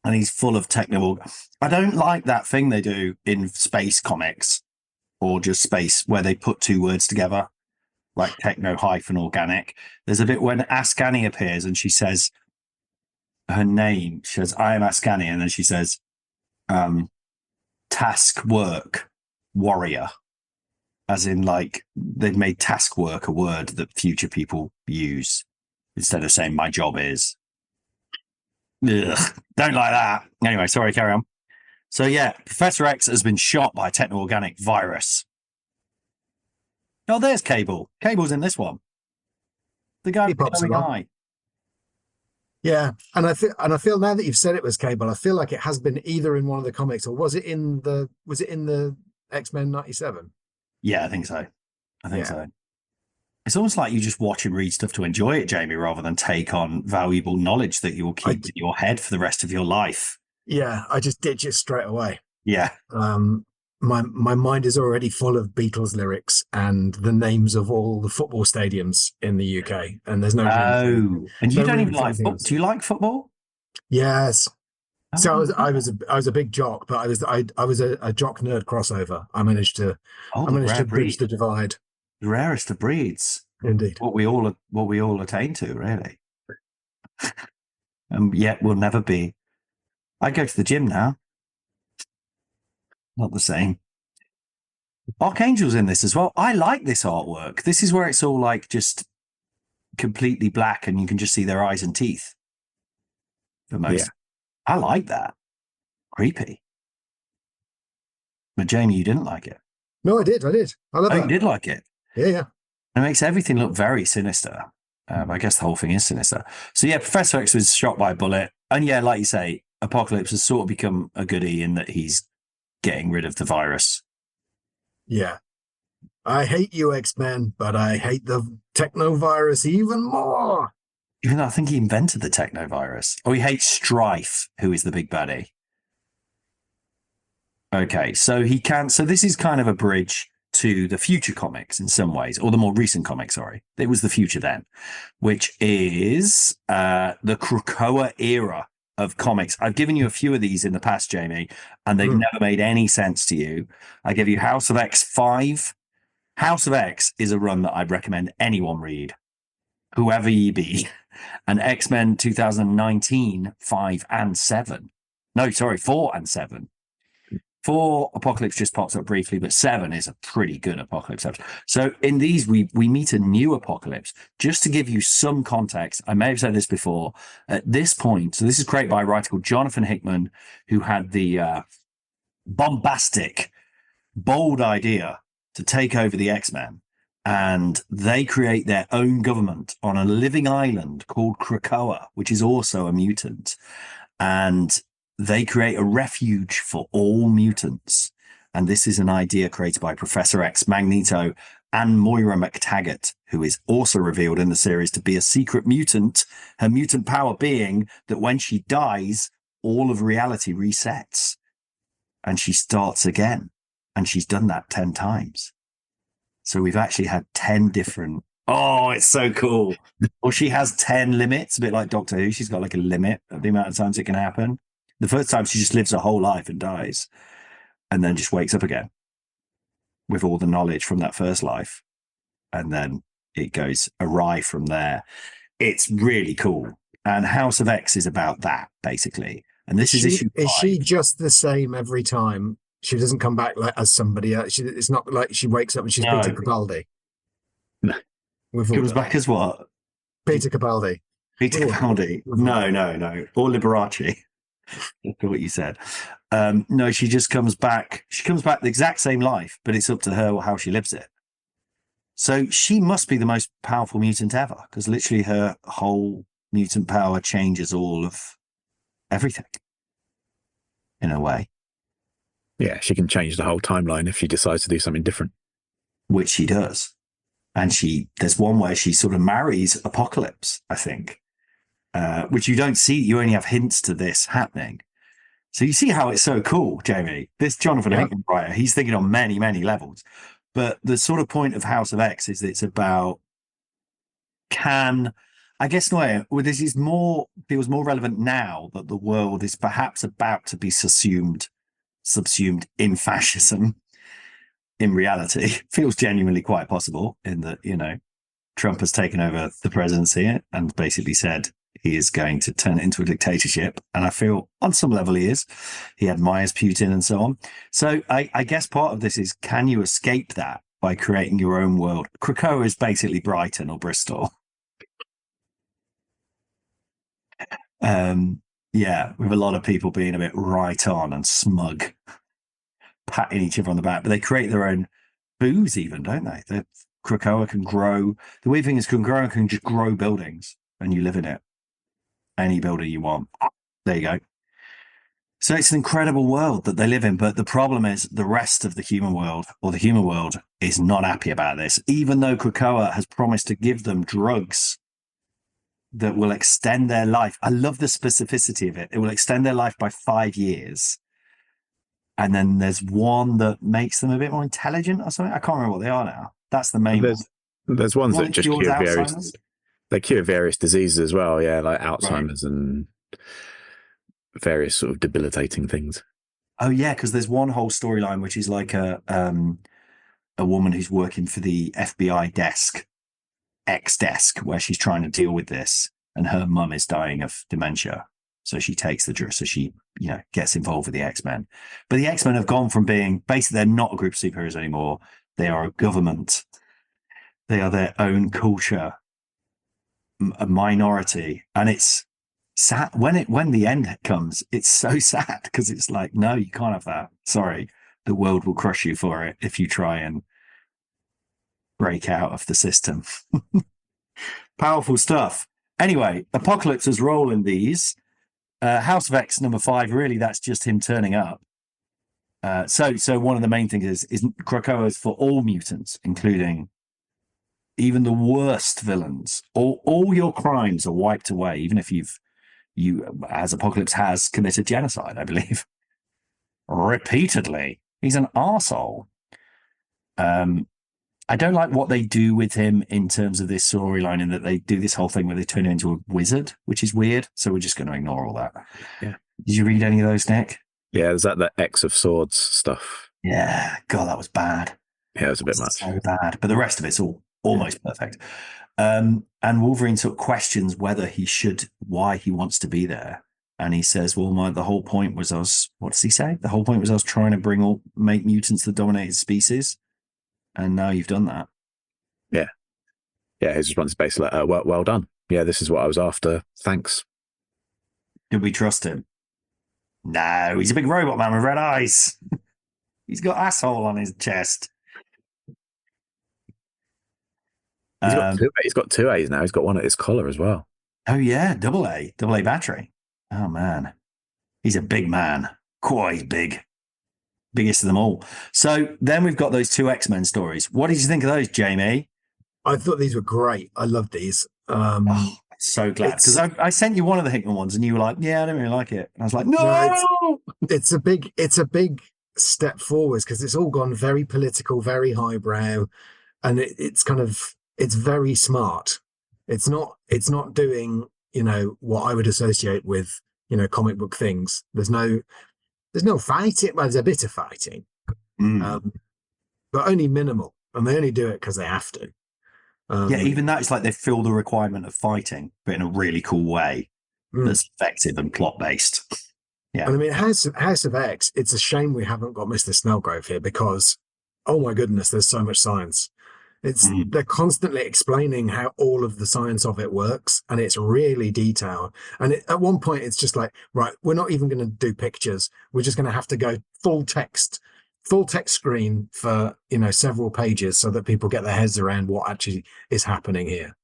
And he's full of techno. I don't like that thing they do in space comics or just space where they put two words together, like techno-organic. There's a bit when Ascani appears and she says her name. She says, "I am Ascani." And then she says, task work warrior. As in, like, they've made task work a word that future people use instead of saying my job is. Ugh, don't like that. Anyway, sorry, carry on. So yeah, Professor X has been shot by a techno-organic virus. Oh, there's Cable. Cable's in this one. The guy with the glowing eye. Yeah, and I feel now that you've said it was Cable, I feel like it has been either in one of the comics or was it in the X-Men 97? Yeah, I think so. I think Yeah. so. It's almost like you just watch and read stuff to enjoy it, Jamie, rather than take on valuable knowledge that you will I keep in your head for the rest of your life. yeah, I just ditch it straight away. Yeah. My mind is already full of Beatles lyrics and the names of all the football stadiums in the UK, and there's no room Oh, and you no don't room even for like anything football. else. Do you like football? Yes. So Oh, I was a big jock, but I was a jock nerd crossover. oh, I the managed rare to bridge breed, the divide. the rarest of breeds. Indeed. What we all attain to, really. And yet we'll never be. I go to the gym now. Not the same. Archangel's in this as well. I like this artwork. This is where it's all like just completely black and you can just see their eyes and teeth for most. Yeah. I like that. Creepy. But Jamie, you didn't like it. No, I did. I love Oh, you that. did like it. Yeah, yeah. It makes everything look very sinister. I guess the whole thing is sinister. So yeah, Professor X was shot by a bullet. And yeah, like you say, Apocalypse has sort of become a goodie in that he's getting rid of the virus. Yeah. I hate you, X-Men, but I hate the technovirus even more. Even though I think he invented the technovirus. Oh, he hates Strife, who is the big baddie. Okay, so he can. So this is kind of a bridge to the future comics in some ways, or the more recent comics. Sorry, it was the future then, which is the Krakoa era of comics. I've given you a few of these in the past, Jamie, and they've never made any sense to you. I give you House of X 5. House of X is a run that I'd recommend anyone read, whoever ye be. And X-Men 2019 5 and 7. No, sorry, 4 and 7. 4 Apocalypse just pops up briefly, but 7 is a pretty good Apocalypse episode. So in these, we meet a new Apocalypse. Just to give you some context, I may have said this before. At this point, so this is created by a writer called Jonathan Hickman, who had the bombastic, bold idea to take over the X-Men. And they create their own government on a living island called Krakoa, which is also a mutant. And they create a refuge for all mutants. And this is an idea created by Professor X, Magneto, and Moira McTaggart, who is also revealed in the series to be a secret mutant, her mutant power being that when she dies, all of reality resets and she starts again. And she's done that 10 times. So we've actually had 10 different. Oh, it's so cool. Or she has 10 limits, a bit like Doctor Who. She's got like a limit of the amount of times it can happen. The first time she just lives her whole life and dies and then just wakes up again with all the knowledge from that first life. And then it goes awry from there. It's really cool. And House of X is about that, basically. And this is issue 5. Is she just the same every time? She doesn't come back like as somebody else. It's not like she wakes up and she's No. Peter Capaldi. No. Comes back as what? Peter Capaldi. Peter Capaldi. No. Or Liberace. Look at what you said. No, she just comes back. She comes back the exact same life, but it's up to her how she lives it. So she must be the most powerful mutant ever, because literally her whole mutant power changes all of everything in a way. Yeah, she can change the whole timeline if she decides to do something different. Which she does. And there's one where she sort of marries Apocalypse, I think, which you don't see. You only have hints to this happening. So you see how it's so cool, Jamie. This Jonathan Hickman writer, he's thinking on many, many levels. But the sort of point of House of X is it's about this is feels more relevant now that the world is perhaps about to be subsumed in fascism. In reality, feels genuinely quite possible in that, Trump has taken over the presidency and basically said he is going to turn it into a dictatorship. And I feel on some level he is. He admires Putin and so on. So I guess part of this is, can you escape that by creating your own world? Krakoa is basically Brighton or Bristol. With a lot of people being a bit right on and smug, patting each other on the back, but they create their own booze even, don't they? The Krakoa can grow. The weird thing is Krakoa can just grow buildings and you live in it. any builder you want. There you go. So it's an incredible world that they live in, but the problem is the rest of the human world, or the human world, is not happy about this, even though Krakoa has promised to give them drugs that will extend their life. I love the specificity of it. It will extend their life by 5 years. And then there's one that makes them a bit more intelligent or something. I can't remember what they are now. That's the main one. There's ones One that just cures cure Alzheimer's. they cure various diseases as well. Yeah, like Alzheimer's and various sort of debilitating things. Oh yeah, because there's one whole storyline which is like a woman who's working for the FBI desk, where she's trying to deal with this, and her mum is dying of dementia. So she takes the drug, so she, gets involved with the X-Men. But the X-Men have gone from being, basically, they're not a group of superheroes anymore. They are a government. They are their own culture, a minority. And it's sad. When the end comes, it's so sad, because it's like, no, you can't have that. Sorry. The world will crush you for it if you try and break out of the system. Powerful stuff. Anyway, Apocalypse is rolling these. House of X number 5, really, that's just him turning up. So one of the main things is Krakoa is for all mutants, including even the worst villains. All your crimes are wiped away, even if you, as Apocalypse has, committed genocide, I believe, repeatedly. He's an arsehole. I don't like what they do with him in terms of this storyline, in that they do this whole thing where they turn him into a wizard, which is weird. So we're just going to ignore all that. Yeah. Did you read any of those, Nick? Yeah, is that the X of Swords stuff? Yeah. God, that was bad. Yeah, it was a bit much. So bad. But the rest of it's all almost perfect. And Wolverine sort of questions why he wants to be there. And he says, well, the whole point was us, what does he say? The whole point was us trying to make mutants the dominated species. And now you've done that. Yeah. Yeah, his response is basically like, well done. Yeah, this is what I was after. Thanks. Did we trust him? No, he's a big robot man with red eyes. He's got asshole on his chest. He's got two A's now. He's got one at his collar as well. Oh, yeah, double A battery. Oh, man. He's a big man. Quite big. Biggest of them all. So then we've got those 2 X-Men stories. What did you think of those, Jamie? I thought these were great. I loved these. So glad, because I sent you one of the Hickman ones, and you were like, "Yeah, I don't really like it." And I was like, "No, it's a big step forwards, because it's all gone very political, very highbrow, and it's very smart. It's not doing what I would associate with comic book things. There's no fighting. Well, there's a bit of fighting, but only minimal, and they only do it because they have to. Yeah, even that, it's like they fill the requirement of fighting, but in a really cool way that's effective and plot based. Yeah, and I mean, House of X. It's a shame we haven't got Mr. Snellgrove here, because, oh my goodness, there's so much science. They're constantly explaining how all of the science of it works, and it's really detailed. And at one point, it's just like, right, we're not even going to do pictures. We're just going to have to go full text screen for several pages, so that people get their heads around what actually is happening here.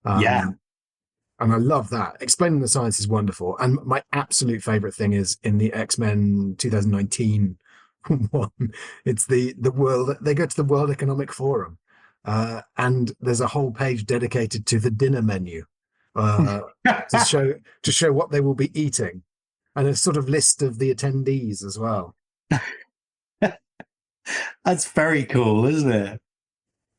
Yeah, and I love that. Explaining the science is wonderful. And my absolute favorite thing is in the X-Men 2019 one. It's the world. They go to the World Economic Forum. And there's a whole page dedicated to the dinner menu to show what they will be eating, and a sort of list of the attendees as well. That's very cool, isn't it?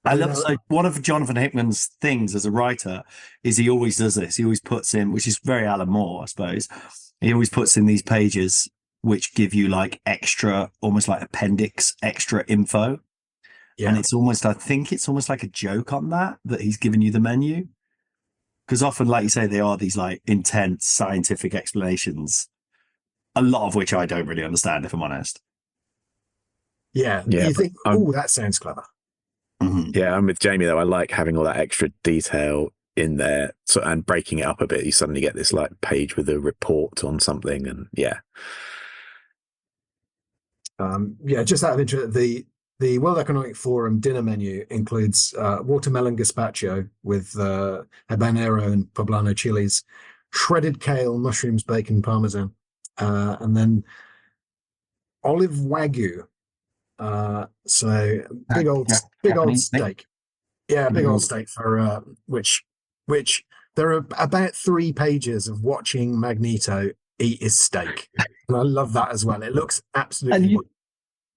I love. So one of Jonathan Hickman's things as a writer is he always does this. He always puts in, which is very Alan Moore, I suppose. He always puts in these pages which give you like extra, almost like appendix, extra info. Yeah. And I think it's almost like a joke on that he's given you the menu. Because often, like you say, they are these like intense scientific explanations, a lot of which I don't really understand, if I'm honest. Yeah. You think, oh, that sounds clever. Mm-hmm. Yeah, I'm with Jamie, though. I like having all that extra detail in there, and breaking it up a bit. You suddenly get this like page with a report on something, and yeah. Just out of interest, the World Economic Forum dinner menu includes watermelon gazpacho with habanero and poblano chilies, shredded kale, mushrooms, bacon, parmesan, and then olive wagyu. So big old Japanese steak? steak. Yeah, big old steak for which there are about 3 pages of watching Magneto eat his steak, and I love that as well. It looks absolutely.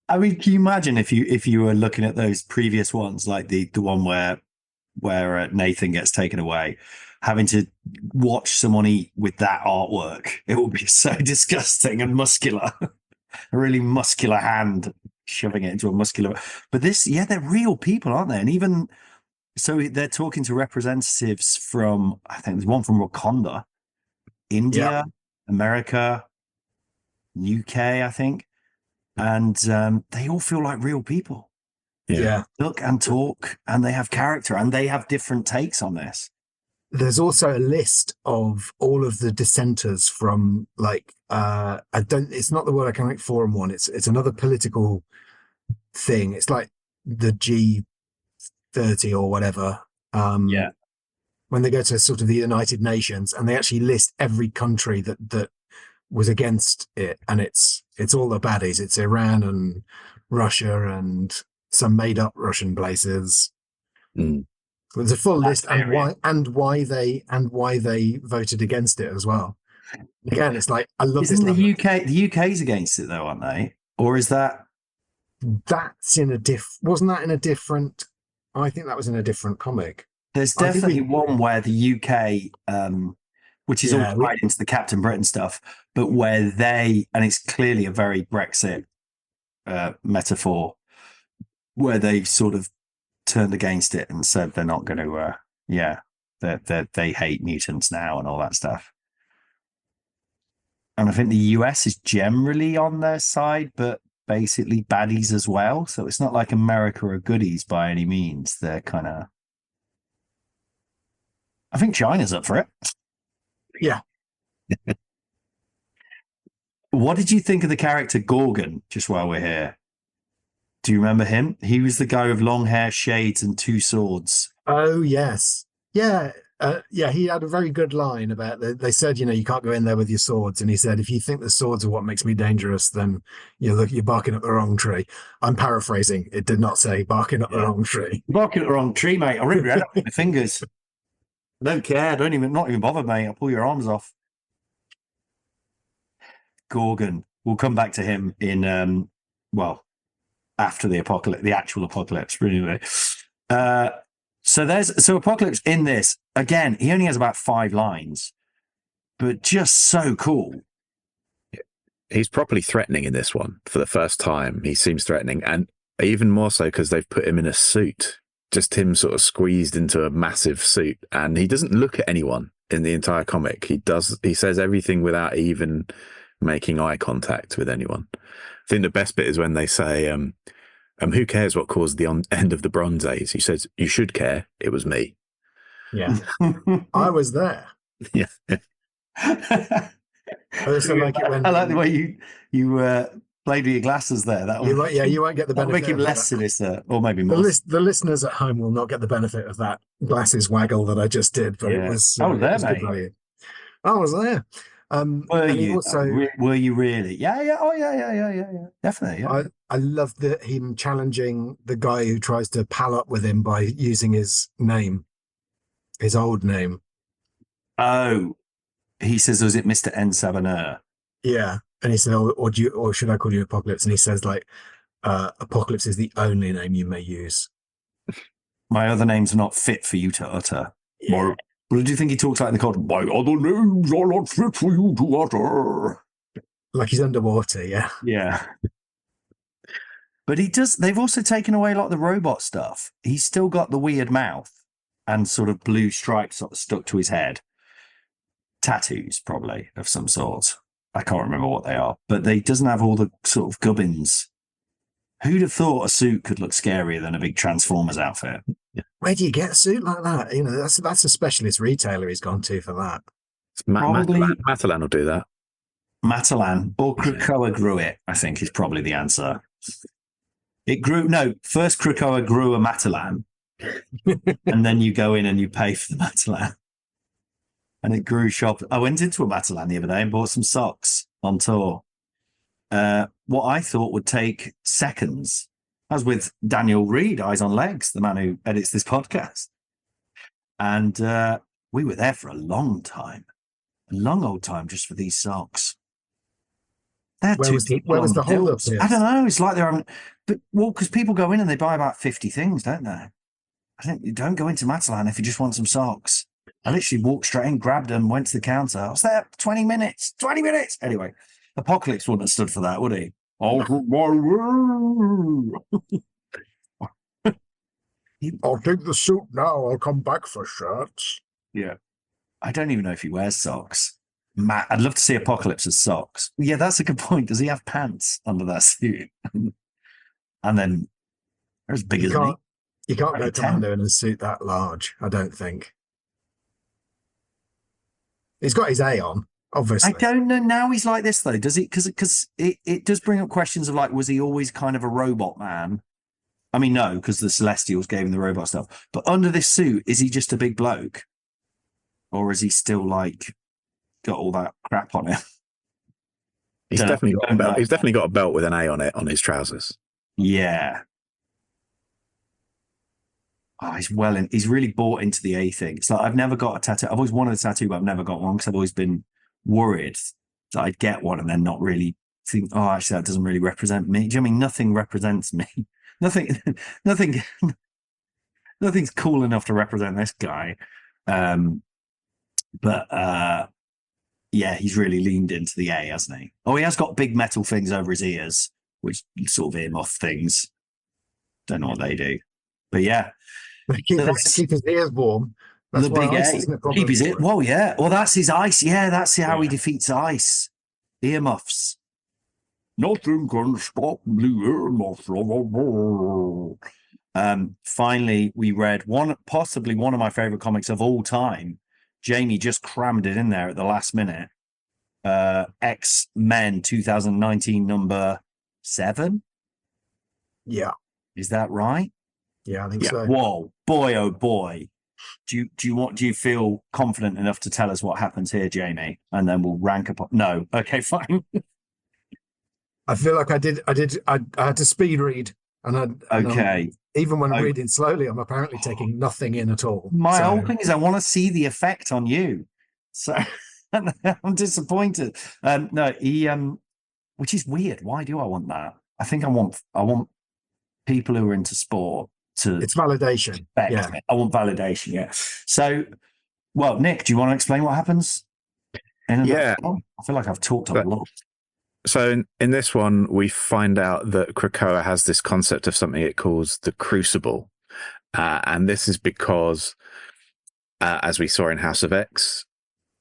I mean, can you imagine if you were looking at those previous ones, like the one where Nathan gets taken away, having to watch someone eat with that artwork? It would be so disgusting and muscular. A really muscular hand shoving it into a muscular. But this, yeah, they're real people, aren't they? And even so, they're talking to representatives from, I think there's one from Wakanda, India, America, UK, I think. And they all feel like real people. Yeah. Look and talk, and they have character, and they have different takes on this. There's also a list of all of the dissenters from, like, it's not the World Economic Forum one, it's another political thing. It's like the G30 or whatever. When they go to sort of the United Nations, and they actually list every country that was against it, and it's all the baddies. It's Iran and Russia and some made up Russian places. There's a full list, and why they voted against it as well. Again, it's like, I love Isn't this. the UK the UK's against it though, aren't they? Or is that's in a wasn't that in a different? I think that was in a different comic. There's definitely one where the UK, which is all right into the Captain Britain stuff, but where and it's clearly a very Brexit metaphor, where they sort of turned against it and said they're not going to, they hate mutants now and all that stuff. And I think the US is generally on their side, but basically baddies as well. So it's not like America are goodies by any means. They're kind of, I think China's up for it. Yeah. What did you think of the character Gorgon, just while we're here? Do you remember him? He was the guy with long hair, shades, and 2 swords. Oh, yes. Yeah. He had a very good line about they said, you can't go in there with your swords. And he said, if you think the swords are what makes me dangerous, then you're barking up the wrong tree. I'm paraphrasing. It did not say barking up the wrong tree. Barking up the wrong tree, mate. I'll rip your head off with my fingers. I don't care. Not even bother, mate. I'll pull your arms off. Gorgon. We'll come back to him in, after the apocalypse, the actual apocalypse, really. So Apocalypse in this, again, he only has about 5 lines, but just so cool. He's properly threatening in this one for the first time. He seems threatening, and even more so because they've put him in a suit, just him sort of squeezed into a massive suit, and he doesn't look at anyone in the entire comic. He says everything without even making eye contact with anyone. I think the best bit is when they say, who cares what caused the end of the Bronze Age? He says, you should care. It was me. Yeah. I was there. Yeah. I also like it when... I like the way you played with your glasses there. You won't get the benefit. That'll make him less sinister, or maybe more. The listeners at home will not get the benefit of that glasses waggle that I just did, but it was... I was there, mate. I was there. Were you really? Yeah. Oh, yeah. Definitely. Yeah. I love him challenging the guy who tries to pal up with him by using his name, his old name. Oh, he says, was it Mr. N7er? Yeah. And he said, or should I call you Apocalypse? And he says, like, Apocalypse is the only name you may use. My other names are not fit for you to utter. Yeah. What do you think he talks like in the code? My other names are not fit for you to utter. Like he's underwater, yeah. Yeah. But they've also taken away a lot of the robot stuff. He's still got the weird mouth and sort of blue stripes sort of stuck to his head. Tattoos, probably, of some sort. I can't remember what they are. But he doesn't have all the sort of gubbins. Who'd have thought a suit could look scarier than a big Transformers outfit? Where do you get a suit like that? That's a specialist retailer he's gone to for that. Matalan will do that. Matalan or Krakoa grew it, I think, is probably the answer. First Krakoa grew a Matalan, and then you go in and you pay for the Matalan. And it grew shop. I went into a Matalan the other day and bought some socks on tour. What I thought would take seconds. I was with Daniel Reed, Eyes on Legs, the man who edits this podcast. And we were there for a long time, a long old time just for these socks. Where was the hold up? I don't know. It's like they're having, because people go in and they buy about 50 things, don't they? I think you don't go into Matalan if you just want some socks. I literally walked straight in, grabbed them, went to the counter. I was there 20 minutes. Anyway, Apocalypse wouldn't have stood for that, would he? I'll take the suit now. I'll come back for shirts. Yeah. I don't even know if he wears socks. Matt, I'd love to see Apocalypse's socks. Yeah, that's a good point. Does he have pants under that suit? And then they're as big as me. You can't go commando in a suit that large, I don't think. He's got his A on, obviously. I don't know. Now he's like this, though. Does he? Because it does bring up questions of like, was he always kind of a robot man? I mean, no, because the Celestials gave him the robot stuff. But under this suit, is he just a big bloke? Or is he still like got all that crap on him? He's definitely got a belt. He's definitely got a belt with an A on it on his trousers. Yeah. Oh, he's really bought into the A thing. It's like, I've never got a tattoo. I've always wanted a tattoo, but I've never got one because I've always been worried that I'd get one and then not really think, oh, actually, that doesn't really represent me. Do you know what I mean? Nothing represents me. Nothing's cool enough to represent this guy. But yeah, he's really leaned into the A, hasn't he? Oh, he has got big metal things over his ears, which sort of earmuff things. Don't know what they do. But yeah. Keep his ears warm. That's the big A. Keep his ears. Well, yeah. Well, that's his ice. Yeah, that's how he defeats ice. Earmuffs. Nothing can stop the earmuffs. Finally, we read possibly one of my favorite comics of all time. Jamie just crammed it in there at the last minute. X-Men 2019 number 7. Yeah. Is that right? Yeah, I think so. Whoa, boy, oh boy. Do you feel confident enough to tell us what happens here, Jamie? And then we'll rank up. No. Okay, fine. I feel like I had to speed read. And even when I'm reading slowly, I'm apparently taking nothing in at all. My whole thing is I want to see the effect on you. So I'm disappointed. No, which is weird. Why do I want that? I think I want people who are into sport to. It's validation. Yeah. I want validation. Yeah. So, well, Nick, do you want to explain what happens? Yeah. I feel like I've talked a lot. So in this one, we find out that Krakoa has this concept of something it calls the Crucible. And this is because, as we saw in House of X,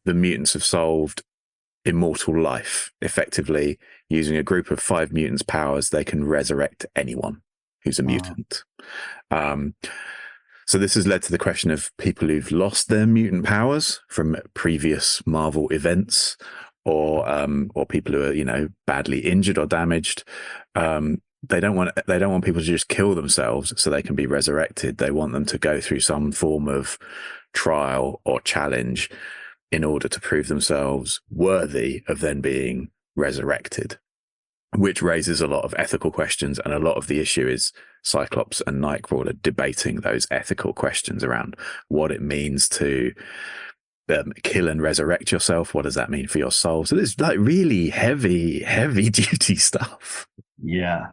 the mutants have solved immortal life. Effectively, using a group of 5 mutants' powers, they can resurrect anyone who's a mutant. So this has led to the question of people who've lost their mutant powers from previous Marvel events, or people who are, badly injured or damaged. They don't want people to just kill themselves so they can be resurrected. They want them to go through some form of trial or challenge in order to prove themselves worthy of then being resurrected, which raises a lot of ethical questions. And a lot of the issue is Cyclops and Nightcrawler debating those ethical questions around what it means to kill and resurrect yourself. What does that mean for your soul? So there's like really heavy duty stuff. Yeah.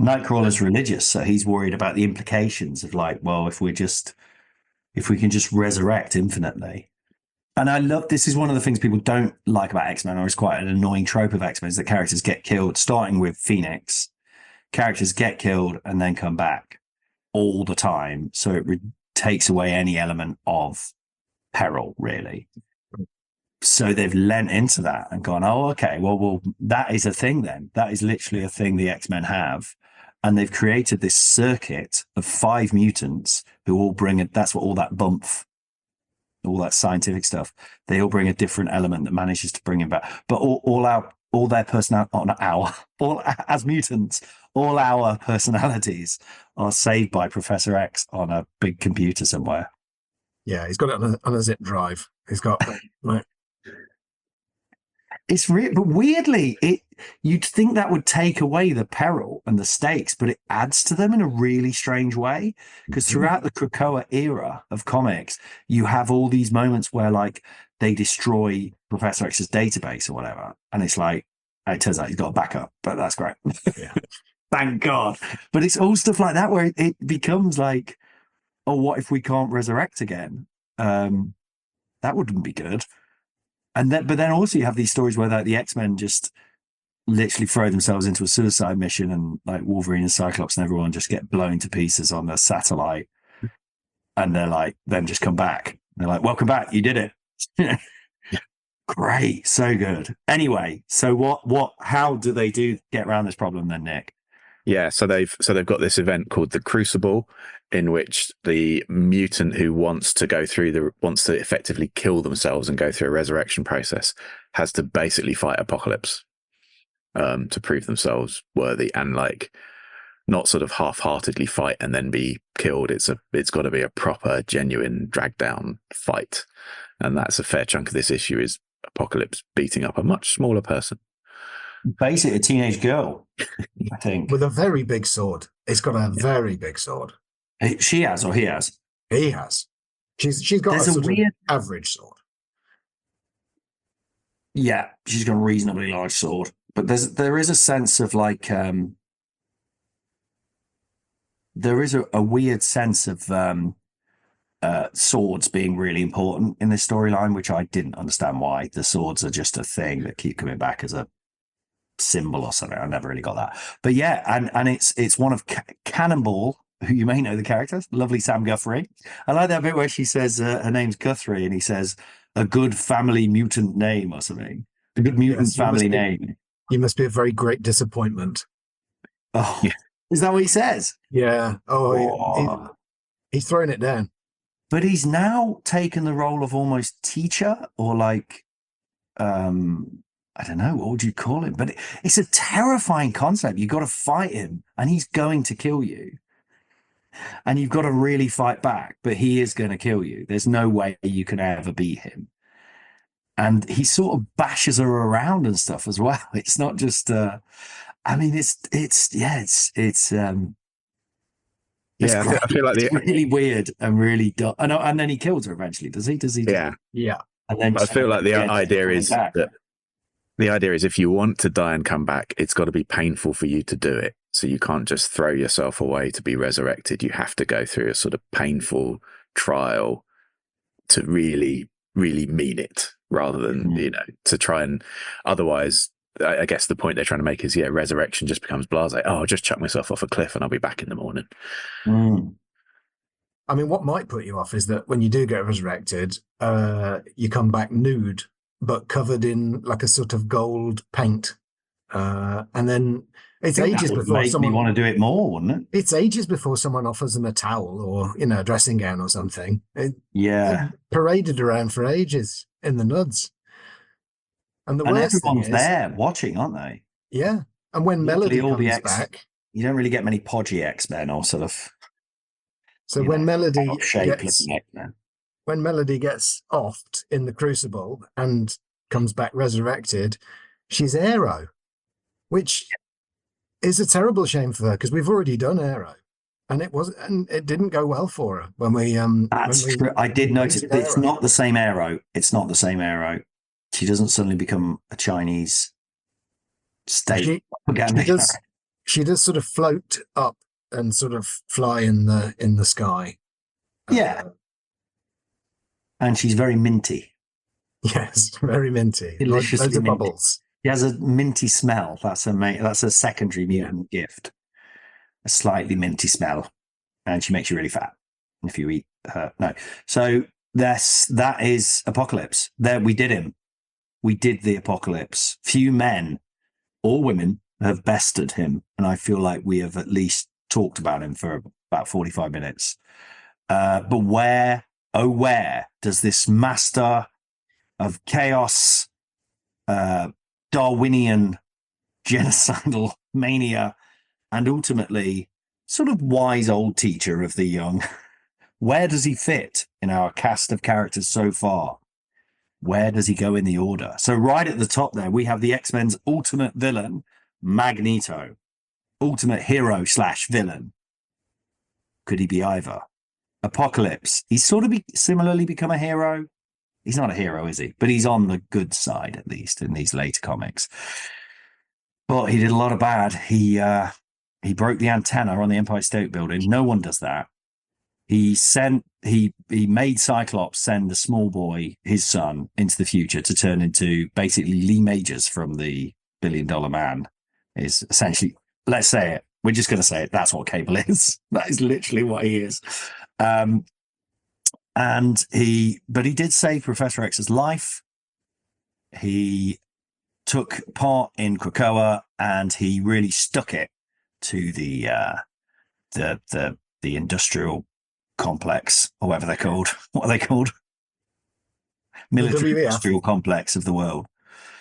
Nightcrawler's religious, so he's worried about the implications of like, well, if we can just resurrect infinitely. And I love, this is one of the things people don't like about X-Men, or is quite an annoying trope of X-Men, is that characters get killed, starting with Phoenix. Characters get killed and then come back all the time. So it takes away any element of peril, really. So they've lent into that and gone, oh, okay, well, that is a thing then. That is literally a thing the X-Men have. And they've created this circuit of 5 mutants who all bring it. That's what all that all that scientific stuff, they all bring a different element that manages to bring him back. But all their as mutants, all our personalities are saved by Professor X on a big computer somewhere. Yeah, he's got it on a zip drive. He's got like It's real, but weirdly, you'd think that would take away the peril and the stakes, but it adds to them in a really strange way. Because throughout the Krakoa era of comics, you have all these moments where like they destroy Professor X's database or whatever, and it's like it turns out he's got a backup, but that's great. Yeah. Thank God. But it's all stuff like that where it becomes like, oh, what if we can't resurrect again? That wouldn't be good. And then, but then also you have these stories where like, the X-Men just literally throw themselves into a suicide mission, and like Wolverine and Cyclops and everyone just get blown to pieces on the satellite, and they're like, then just come back. They're like, welcome back, you did it. Great, so good. Anyway, so how do they get around this problem then, Nick? Yeah, so they've got this event called the Crucible, in which the mutant who wants to effectively kill themselves and go through a resurrection process has to basically fight Apocalypse to prove themselves worthy, and like not sort of half-heartedly fight and then be killed. It's got to be a proper, genuine, drag down fight, and that's a fair chunk of this issue is Apocalypse beating up a much smaller person. Basically, a teenage girl, I think, with a very big sword. It's got a very big sword. She has, or he has. He has. She's got a weird average sword. Yeah, she's got a reasonably large sword, but there is a sense of like there is a weird sense of swords being really important in this storyline, which I didn't understand why. The swords are just a thing that keep coming back as a symbol or something. I never really got that. But yeah, and it's one of Cannonball, who you may know the character, lovely Sam Guthrie. I like that bit where she says her name's Guthrie, and he says a good family mutant name or something. A good mutant family name. You must be a very great disappointment. Oh, yeah. Is that what he says? Yeah. Oh, he's throwing it down. But he's now taken the role of almost teacher, or like, I don't know, what would you call him? But it's a terrifying concept. You've got to fight him, and he's going to kill you. And you've got to really fight back, but he is going to kill you. There's no way you can ever beat him. And he sort of bashes her around and stuff as well. It's not just, I mean, it's I feel like it's really weird and really dumb. And then he kills her eventually. Does he? Yeah. Yeah. And then I feel like the idea is that if you want to die and come back, it's got to be painful for you to do it. So you can't just throw yourself away to be resurrected. You have to go through a sort of painful trial to really, really mean it, rather than, to try and otherwise, I guess the point they're trying to make is, resurrection just becomes blasé. Oh, I'll just chuck myself off a cliff and I'll be back in the morning. Mm. I mean, what might put you off is that when you do get resurrected, you come back nude, but covered in like a sort of gold paint. And then it's ages before someone want to do it more, wouldn't it? It's ages before someone offers them a towel or a dressing gown or something. They're paraded around for ages in the nuds. And the worst thing is, there watching, aren't they? Yeah. And when Melody comes back, you don't really get many podgy X-Men or sort of. So when Melody gets offed in the Crucible and comes back resurrected, she's Arrow, which is a terrible shame for her because we've already done Arrow, and it didn't go well for her when we. That's true. I did notice it's not the same Arrow. It's not the same Arrow. She doesn't suddenly become a Chinese state. She does sort of float up and sort of fly in the sky. Yeah. And she's very minty. Yes, very minty. Deliciously Loads of minty. bubbles. She has a minty smell. That's a secondary mutant gift. A slightly minty smell. And she makes you really fat if you eat her. No. So that is Apocalypse. There, we did him. We did the Apocalypse. Few men or women have bested him. And I feel like we have at least talked about him for about 45 minutes. But where does this master of chaos, Darwinian genocidal mania, and ultimately sort of wise old teacher of the young, where does he fit in our cast of characters so far? Where does he go in the order? So right at the top there, we have the X-Men's ultimate villain, Magneto. Ultimate hero / villain. Could he be either? Apocalypse. He's sort of similarly become a hero. He's not a hero, is he? But he's on the good side, at least, in these later comics. But he did a lot of bad. He broke the antenna on the Empire State Building. No one does that. He made Cyclops send the small boy, his son, into the future to turn into basically Lee Majors from the $1 Billion Man. Is essentially, let's say it. We're just going to say it. That's what Cable is. That is literally what he is. But he did save Professor X's life. He took part in Krakoa, and he really stuck it to the industrial complex, or whatever they're called. What are they called? Military industrial complex of the world.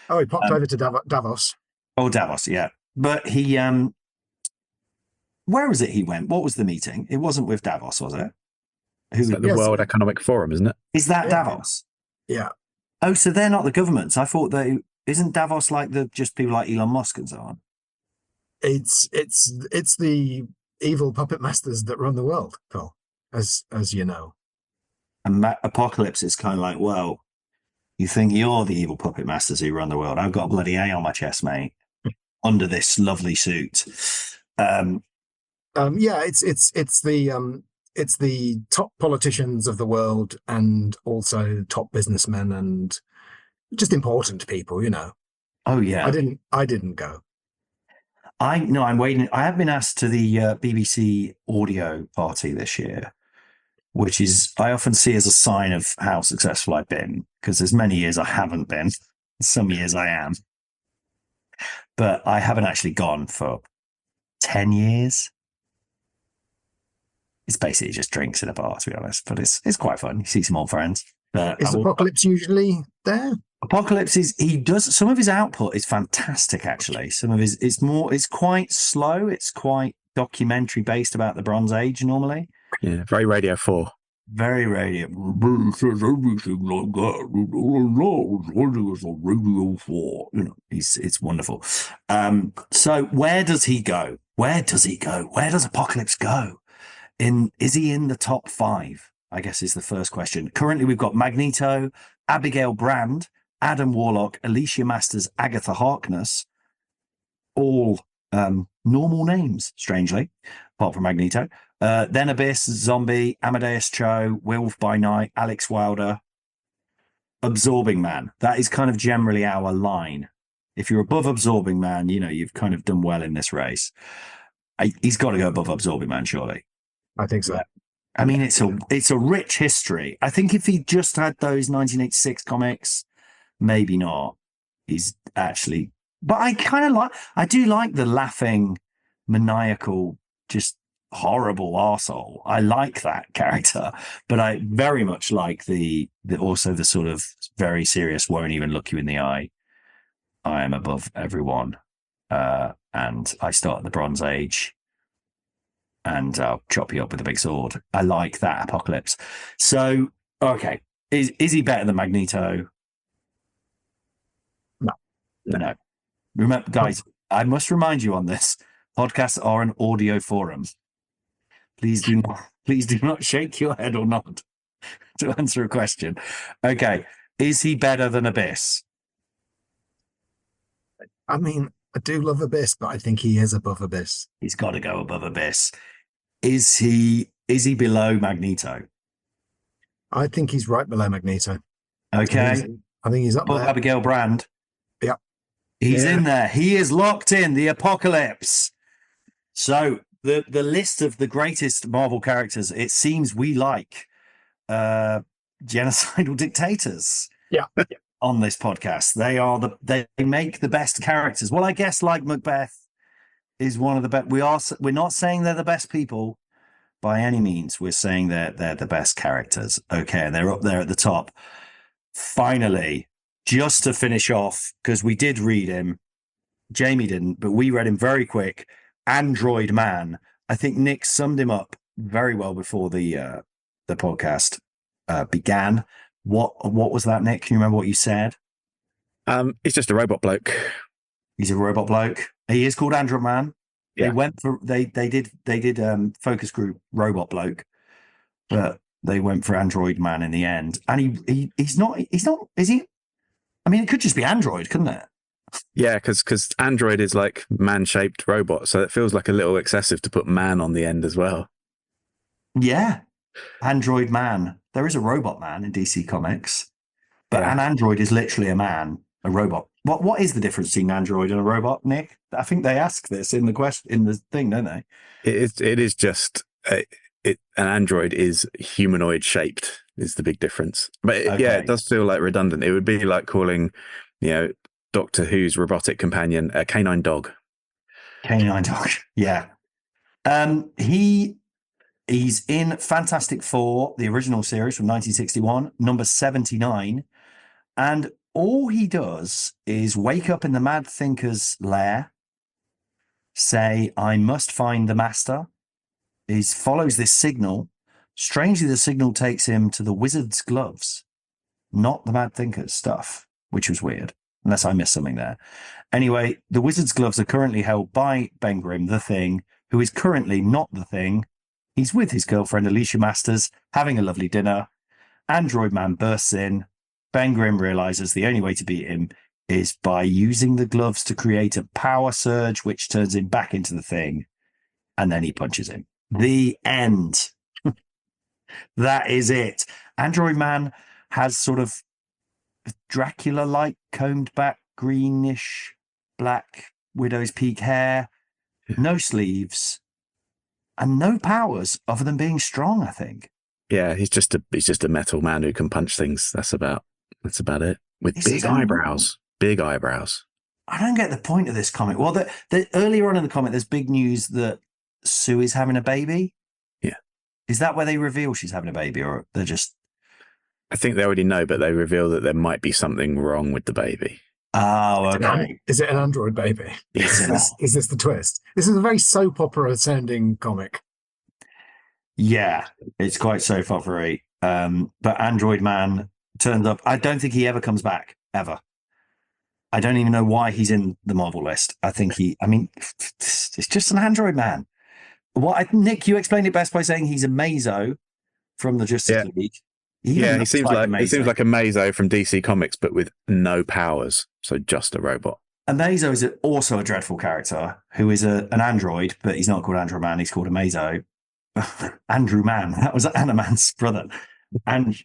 Oh, he popped over to Davos. Oh, Davos, yeah. But he, where was it he went? What was the meeting? It wasn't with Davos, was it? It's like the World Economic Forum, isn't it? Is that Davos? Yeah. Oh, so they're not the governments. I thought isn't Davos like just people like Elon Musk and so on? It's the evil puppet masters that run the world, Phil, as you know. And Apocalypse is kind of like, well, you think you're the evil puppet masters who run the world? I've got a bloody A on my chest, mate, under this lovely suit. It's the top politicians of the world, and also top businessmen and just important people, you know. Oh yeah. I didn't go. I'm waiting. I have been asked to the BBC audio party this year, which is I often see as a sign of how successful I've been, because there's many years I haven't been, some years I am, but I haven't actually gone for 10 years. It's basically just drinks in a bar, to be honest, but it's quite fun. You see some old friends. Is Apocalypse usually there? Apocalypse he does some of his output is fantastic, actually. Some of it's quite slow. It's quite documentary based about the Bronze Age normally. Yeah, very Radio 4. Very Radio. Everything like that. On Radio 4. You know, it's wonderful. So where does he go? Where does Apocalypse go? Is he in the top 5? I guess is the first question. Currently, we've got Magneto, Abigail Brand, Adam Warlock, Alicia Masters, Agatha Harkness, all normal names, strangely, apart from Magneto. Then Abyss, Zombie, Amadeus Cho, Wilf by Night, Alex Wilder, Absorbing Man. That is kind of generally our line. If you're above Absorbing Man, you know, you've kind of done well in this race. He's got to go above Absorbing Man, surely. I think so. I mean, it's a rich history. I think if he just had those 1986 comics, maybe not. He's actually, but I do like the laughing, maniacal, just horrible arsehole. I like that character, but I very much like the also the sort of very serious, won't even look you in the eye. I am above everyone, and I start at the Bronze Age. And I'll chop you up with a big sword. I like that Apocalypse. So, okay. Is he better than Magneto? No. Remember, guys, I must remind you on this. Podcasts are an audio forum. Please do not shake your head or nod to answer a question. Okay. Is he better than Abyss? I mean, I do love Abyss, but I think he is above Abyss. He's got to go above Abyss. Is he below Magneto? I think he's right below Magneto. Okay. I think he's up there. Abigail Brand. Yeah. He's in there. He is locked in. The Apocalypse. So the list of the greatest Marvel characters, it seems we like genocidal dictators. Yeah. On this podcast. They make the best characters. Well, I guess like Macbeth is one of the best. We're not saying they're the best people by any means. We're saying they're the best characters. Okay, and they're up there at the top. Finally, just to finish off, because we did read him, Jamie didn't, but we read him very quick. Android Man. I think Nick summed him up very well before the podcast began. What was that, Nick? Can you remember what you said? He's just a robot bloke. He's a robot bloke. He is called Android Man. They Yeah. went for they did focus group robot bloke, but they went for Android Man in the end. And he's not is he? I mean, it could just be Android, couldn't it? Yeah, because Android is like man-shaped robot, so it feels like a little excessive to put man on the end as well. Yeah, Android Man. There is a robot man in DC Comics, but Yeah. an android is literally a man, a robot. What is the difference between an android and a robot, Nick? I think they ask this in the thing, don't they? It is just an android is humanoid shaped is the big difference. But yeah, it does feel like redundant. It would be like calling, Doctor Who's robotic companion a canine dog. Canine dog. Yeah. He's in Fantastic Four, the original series from 1961, number 79. And all he does is wake up in the Mad Thinker's lair, say, I must find the master. He follows this signal. Strangely, the signal takes him to the wizard's gloves, not the Mad Thinker's stuff, which was weird, unless I missed something there. Anyway, the wizard's gloves are currently held by Ben Grimm, the Thing, who is currently not the Thing. He's with his girlfriend, Alicia Masters, having a lovely dinner. Android Man bursts in. Ben Grimm realizes the only way to beat him is by using the gloves to create a power surge, which turns him back into the Thing. And then he punches him. The end. That is it. Android Man has sort of Dracula-like combed back greenish black widow's peak hair, no sleeves, and no powers other than being strong, I think. Yeah, he's just a metal man who can punch things. That's about it. With big eyebrows. Big eyebrows. I don't get the point of this comic. Well, earlier on in the comic, there's big news that Sue is having a baby. Yeah. Is that where they reveal she's having a baby, or they're just... I think they already know, but they reveal that there might be something wrong with the baby. Oh, okay. Is it an android baby? Is this the twist? This is a very soap opera sounding comic. Yeah, it's quite soap opera-y. But Android Man turns up. I don't think he ever comes back, ever. I don't even know why he's in the Marvel list. I think it's just an Android Man. Nick, you explained it best by saying he's a Mazo from the Justice League. He seems like a Mazo from DC Comics, but with no powers, so just a robot. And Mazo is also a dreadful character who is an android, but he's not called Android Man. He's called a Mazo. Andrew Man. That was Anna Man's brother. And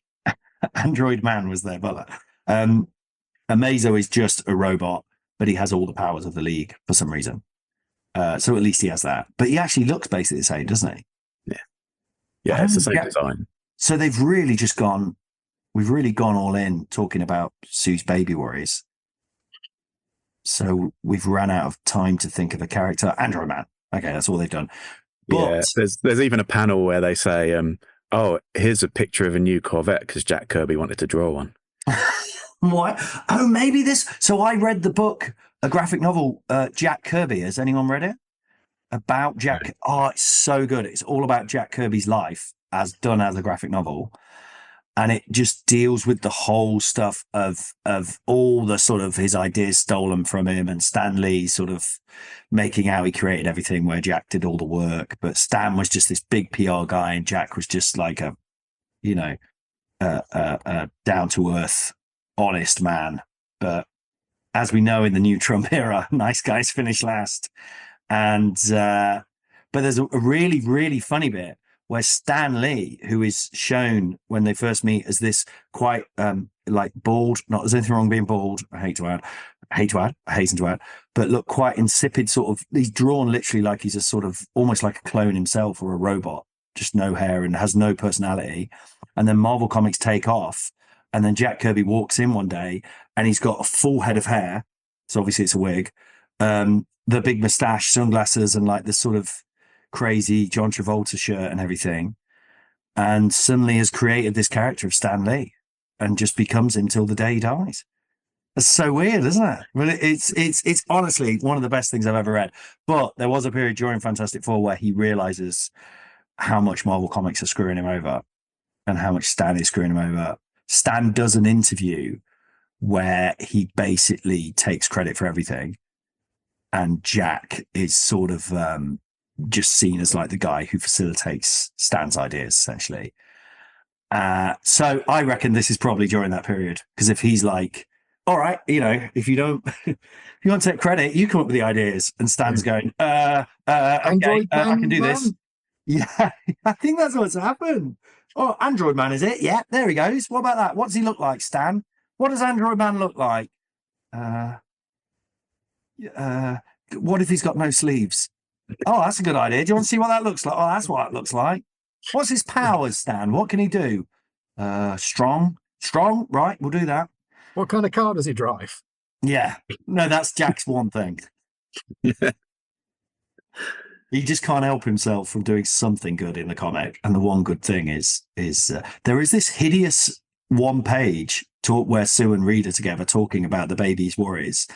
Android Man was their brother. Amazo is just a robot, but he has all the powers of the League for some reason. So at least he has that. But he actually looks basically the same, doesn't he? Yeah. Yeah, it's the same design. So we've really gone all in talking about Sue's baby worries. So we've run out of time to think of a character. Android Man. Okay, that's all they've done. But there's even a panel where they say, oh, here's a picture of a new Corvette because Jack Kirby wanted to draw one. What? Oh, maybe this. So I read the book, a graphic novel, Jack Kirby. Has anyone read it? About Jack. Oh, it's so good. It's all about Jack Kirby's life as done as a graphic novel. And it just deals with the whole stuff of all the sort of his ideas stolen from him, and Stan Lee sort of making out he created everything where Jack did all the work. But Stan was just this big PR guy, and Jack was just like a down to earth, honest man. But as we know in the new Trump era, nice guys finish last. And but there's a really, really funny bit where Stan Lee, who is shown when they first meet as this quite like bald, not there's anything wrong being bald, I hasten to add, but look quite insipid sort of, he's drawn literally like he's a sort of almost like a clone himself or a robot, just no hair and has no personality. And then Marvel Comics take off, and then Jack Kirby walks in one day and he's got a full head of hair, so obviously it's a wig, the big moustache, sunglasses, and like this sort of crazy John Travolta shirt and everything, and suddenly has created this character of Stan Lee and just becomes him till the day he dies. That's so weird, isn't it? Well, it's honestly one of the best things I've ever read. But there was a period during Fantastic Four where he realizes how much Marvel Comics are screwing him over and how much Stan is screwing him over. Stan does an interview where he basically takes credit for everything, and Jack is sort of just seen as like the guy who facilitates Stan's ideas, essentially. So I reckon this is probably during that period, because if he's like, all right, if you don't, if you want to take credit, you come up with the ideas, and Stan's going, okay, Android I can do man? this. Yeah, I think that's what's happened. Oh, Android Man, is it? Yeah, there he goes. What about that? What does he look like, Stan? What does Android Man look like? What if he's got no sleeves? Oh, that's a good idea. Do you want to see what that looks like? Oh, that's what it looks like. What's his powers, Stan? What can he do? Strong. Right, we'll do that. What kind of car does he drive? Yeah. No, that's Jack's one thing. He just can't help himself from doing something good in the comic. And the one good thing is there is this hideous one page talk where Sue and Reed are together talking about the baby's worries.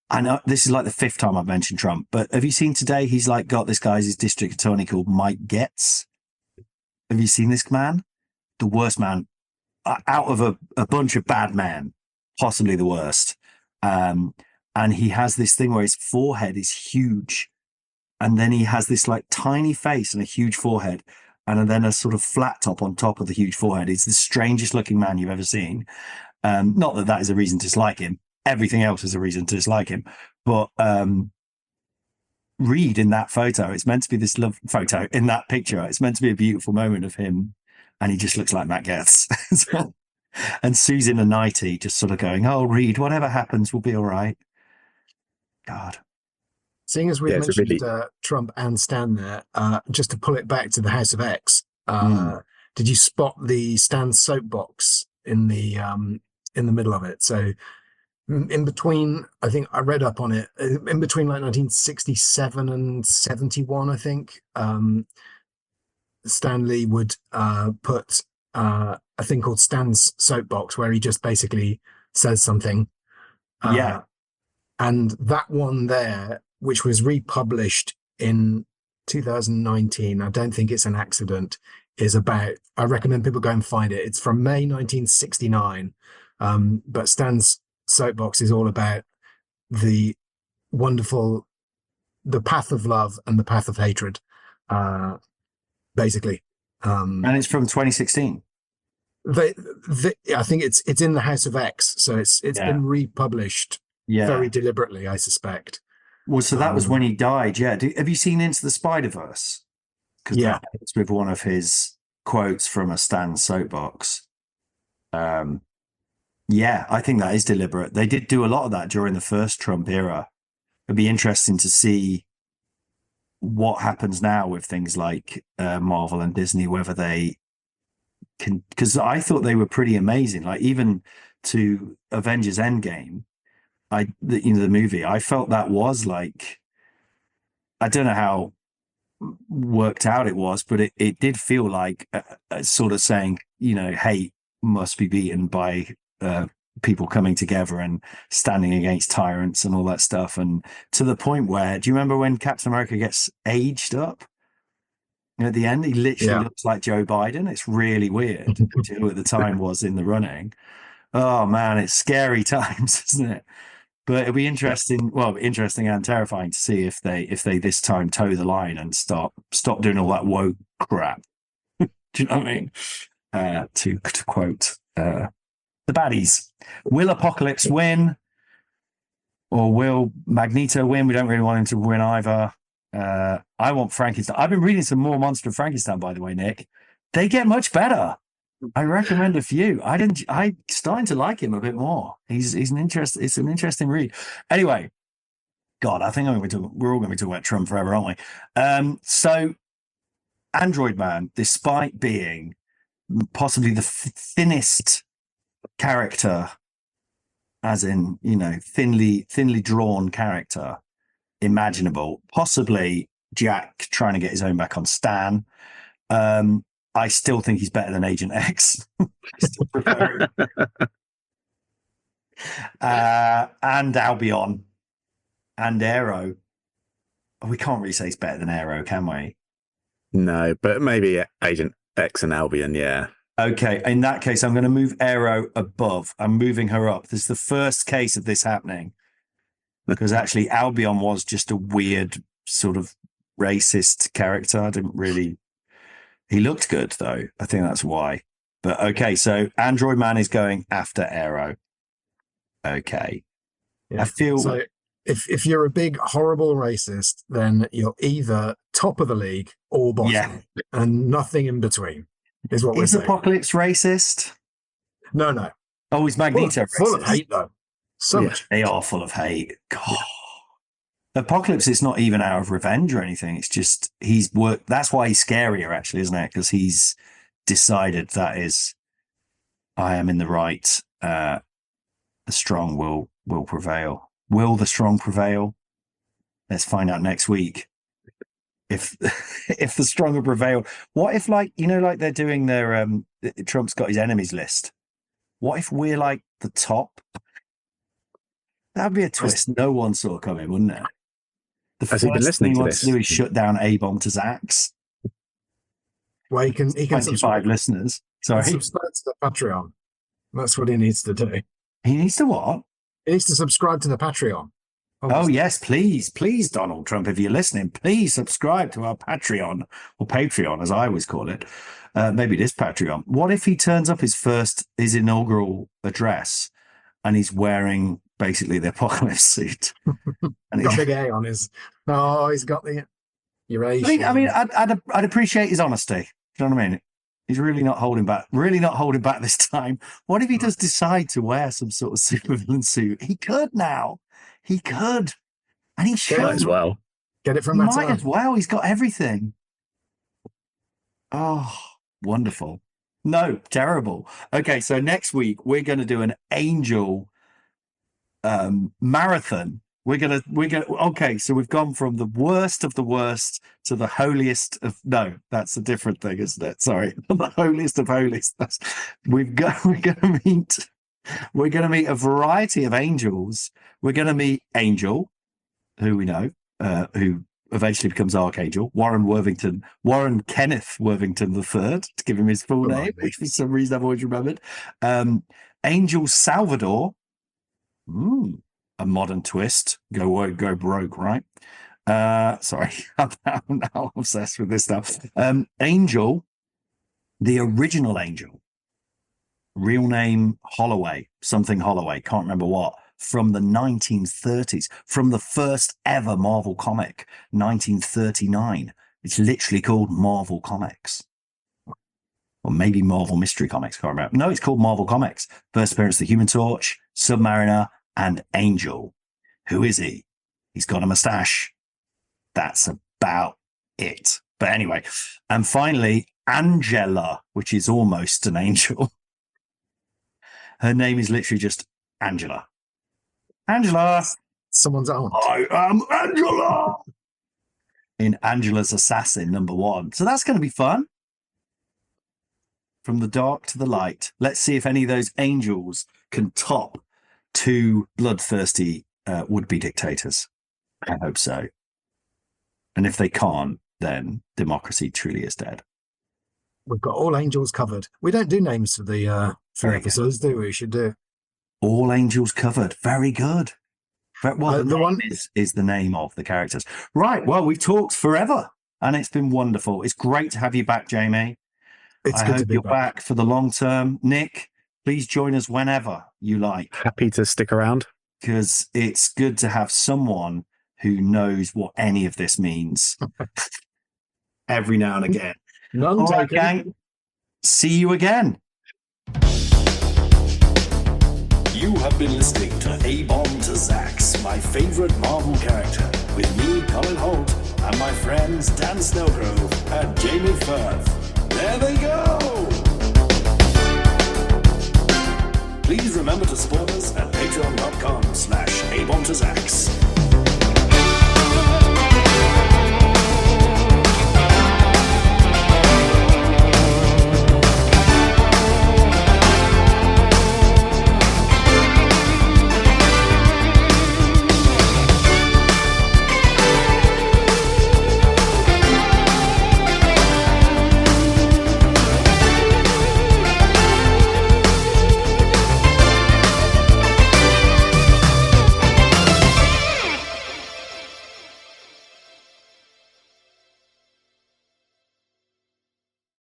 I know this is like the 5th time I've mentioned Trump, but have you seen today? He's like got this guy, his district attorney called Mike Getz. Have you seen this man? The worst man out of a bunch of bad men, possibly the worst. And he has this thing where his forehead is huge. And then he has this like tiny face and a huge forehead, and then a sort of flat top on top of the huge forehead. He's the strangest looking man you've ever seen. Not that is a reason to dislike him. Everything else is a reason to dislike him. But Reed in that photo, it's meant to be this love photo in that picture. It's meant to be a beautiful moment of him, and he just looks like Matt Getz. And Sue's in a nightie, just sort of going, "Oh, Reed, whatever happens will be all right." God. Seeing as we've mentioned Trump and Stan there, just to pull it back to the House of X, did you spot the Stan soapbox in the middle of it? So in between, I think I read up on it, in between like 1967 and 71, I think, Stan Lee would put a thing called Stan's soapbox, where he just basically says something. And that one there, which was republished in 2019, I don't think it's an accident, is about, I recommend people go and find it. It's from May 1969. But Stan's soapbox is all about the path of love and the path of hatred, basically. And it's from 2016. I think it's in the House of X, so it's been republished very deliberately, I suspect. Well, so that was when he died. Yeah. Have you seen Into the Spider-Verse? Because it's with one of his quotes from a Stan soapbox. I think that is deliberate. They did do a lot of that during the first Trump era. It'd be interesting to see what happens now with things like Marvel and Disney, whether they can, because I thought they were pretty amazing. Like even to Avengers Endgame, the movie, I felt that was like, I don't know how worked out it was, but it did feel like sort of saying, hate must be beaten by people coming together and standing against tyrants and all that stuff. And to the point where, do you remember when Captain America gets aged up? At the end, he literally looks like Joe Biden. It's really weird, who at the time was in the running. Oh man, it's scary times, isn't it? But it'll be interesting. Well, interesting and terrifying to see if they this time toe the line and stop doing all that woke crap. Do you know what I mean? To quote the baddies, will Apocalypse win, or will Magneto win? We don't really want him to win either. I want Frankenstein. I've been reading some more Monster of Frankenstein, by the way, Nick. They get much better. I recommend a few. I'm starting to like him a bit more. It's an interesting read. Anyway, God, I think we're all going to be talking about Trump forever, aren't we? So Android Man, despite being possibly the thinnest character, as in, thinly drawn character imaginable, possibly Jack trying to get his own back on Stan. I still think he's better than Agent X. I still prefer him. And Albion and Arrow. We can't really say he's better than Arrow, can we? No, but maybe Agent X and Albion, yeah. Okay, in that case, I'm going to move Aero above. I'm moving her up. This is the first case of this happening because actually Albion was just a weird sort of racist character. I didn't really. He looked good though. I think that's why. But okay, so Android Man is going after Aero. Okay, Yeah. I feel So if you're a big horrible racist, then you're either top of the league or bottom, and nothing in between is what we're is saying. Apocalypse racist? No. Oh, is Magneto Full of racist? hate though. So Yeah. much. They are full of hate. God. Apocalypse is not even out of revenge or anything. It's just he's worked. That's why he's scarier, actually, isn't it? Because he's decided that is, I am in the right. The strong will prevail. Will the strong prevail? Let's find out next week. If if the stronger prevail, what if like they're doing their Trump's got his enemies list. What if we're like the top? That'd be a twist no one saw coming, wouldn't it? The Has he been first thing listening he to wants this? to do is shut down abombtozzzax. Well, he can 25 subscribe, listeners. Sorry, subscribe to the Patreon. That's what he needs to do. he needs to what? He needs to subscribe to the Patreon. Oh yes, please, Donald Trump, if you're listening, please subscribe to our Patreon or Patreon, as I always call it. Maybe it is Patreon. What if he turns up his inaugural address and he's wearing basically the apocalypse suit? And Got a big A on his. Oh, he's got the Eurasian. I mean, I'd appreciate his honesty. Do you know what I mean? He's really not holding back. Really not holding back this time. What if he does decide to wear some sort of supervillain suit? He could now. He could, and he should Might as well. Get it from He Matt. might as well. He's got everything. Oh, wonderful. No, terrible. Okay, so next week we're going to do an angel marathon. We're gonna. Okay, so we've gone from the worst of the worst to the holiest of. No, that's a different thing, isn't it? Sorry, the holiest of holies. We're gonna meet. We're gonna meet a variety of angels. We're gonna meet Angel, who we know, who eventually becomes Archangel. Warren Kenneth Worthington III, to give him his full name, which for some reason I've always remembered. Angel Salvador. A modern twist. Go broke, right? Sorry, I'm now obsessed with this stuff. Angel, the original Angel, real name Holloway, something Holloway, can't remember what, from the 1930s, from the first ever Marvel comic, 1939. It's literally called Marvel Comics. Or maybe Marvel Mystery Comics, can't remember. No, it's called Marvel Comics. First appearance of the Human Torch, Submariner, and Angel. Who is he? He's got a mustache. That's about it. But anyway, and finally, Angela, which is almost an angel. Her name is literally just Angela. Angela! Someone's aunt. I am Angela! In Angela's Assassin #1. So that's going to be fun. From the dark to the light. Let's see if any of those angels can top two bloodthirsty would-be dictators. I hope so. And if they can't, then democracy truly is dead. We've got all angels covered. We don't do names for the episodes, do we? We should do. All angels covered. Very good. Well, the one is the name of the characters. Right. Well, we've talked forever, and it's been wonderful. It's great to have you back, Jamie. It's I good hope to be you're back. back for the long term. Nick, please join us whenever you like, Happy to stick around. because it's good to have someone who knows what any of this means every now and again. None All right, taken. gang. See you again. You have been listening to abombtozzzax, my favorite Marvel character, with me, Colin Holt, and my friends Dan Snowgrove and Jamie Firth. There they go! Please remember to support us at patreon.com/abombtozzzax.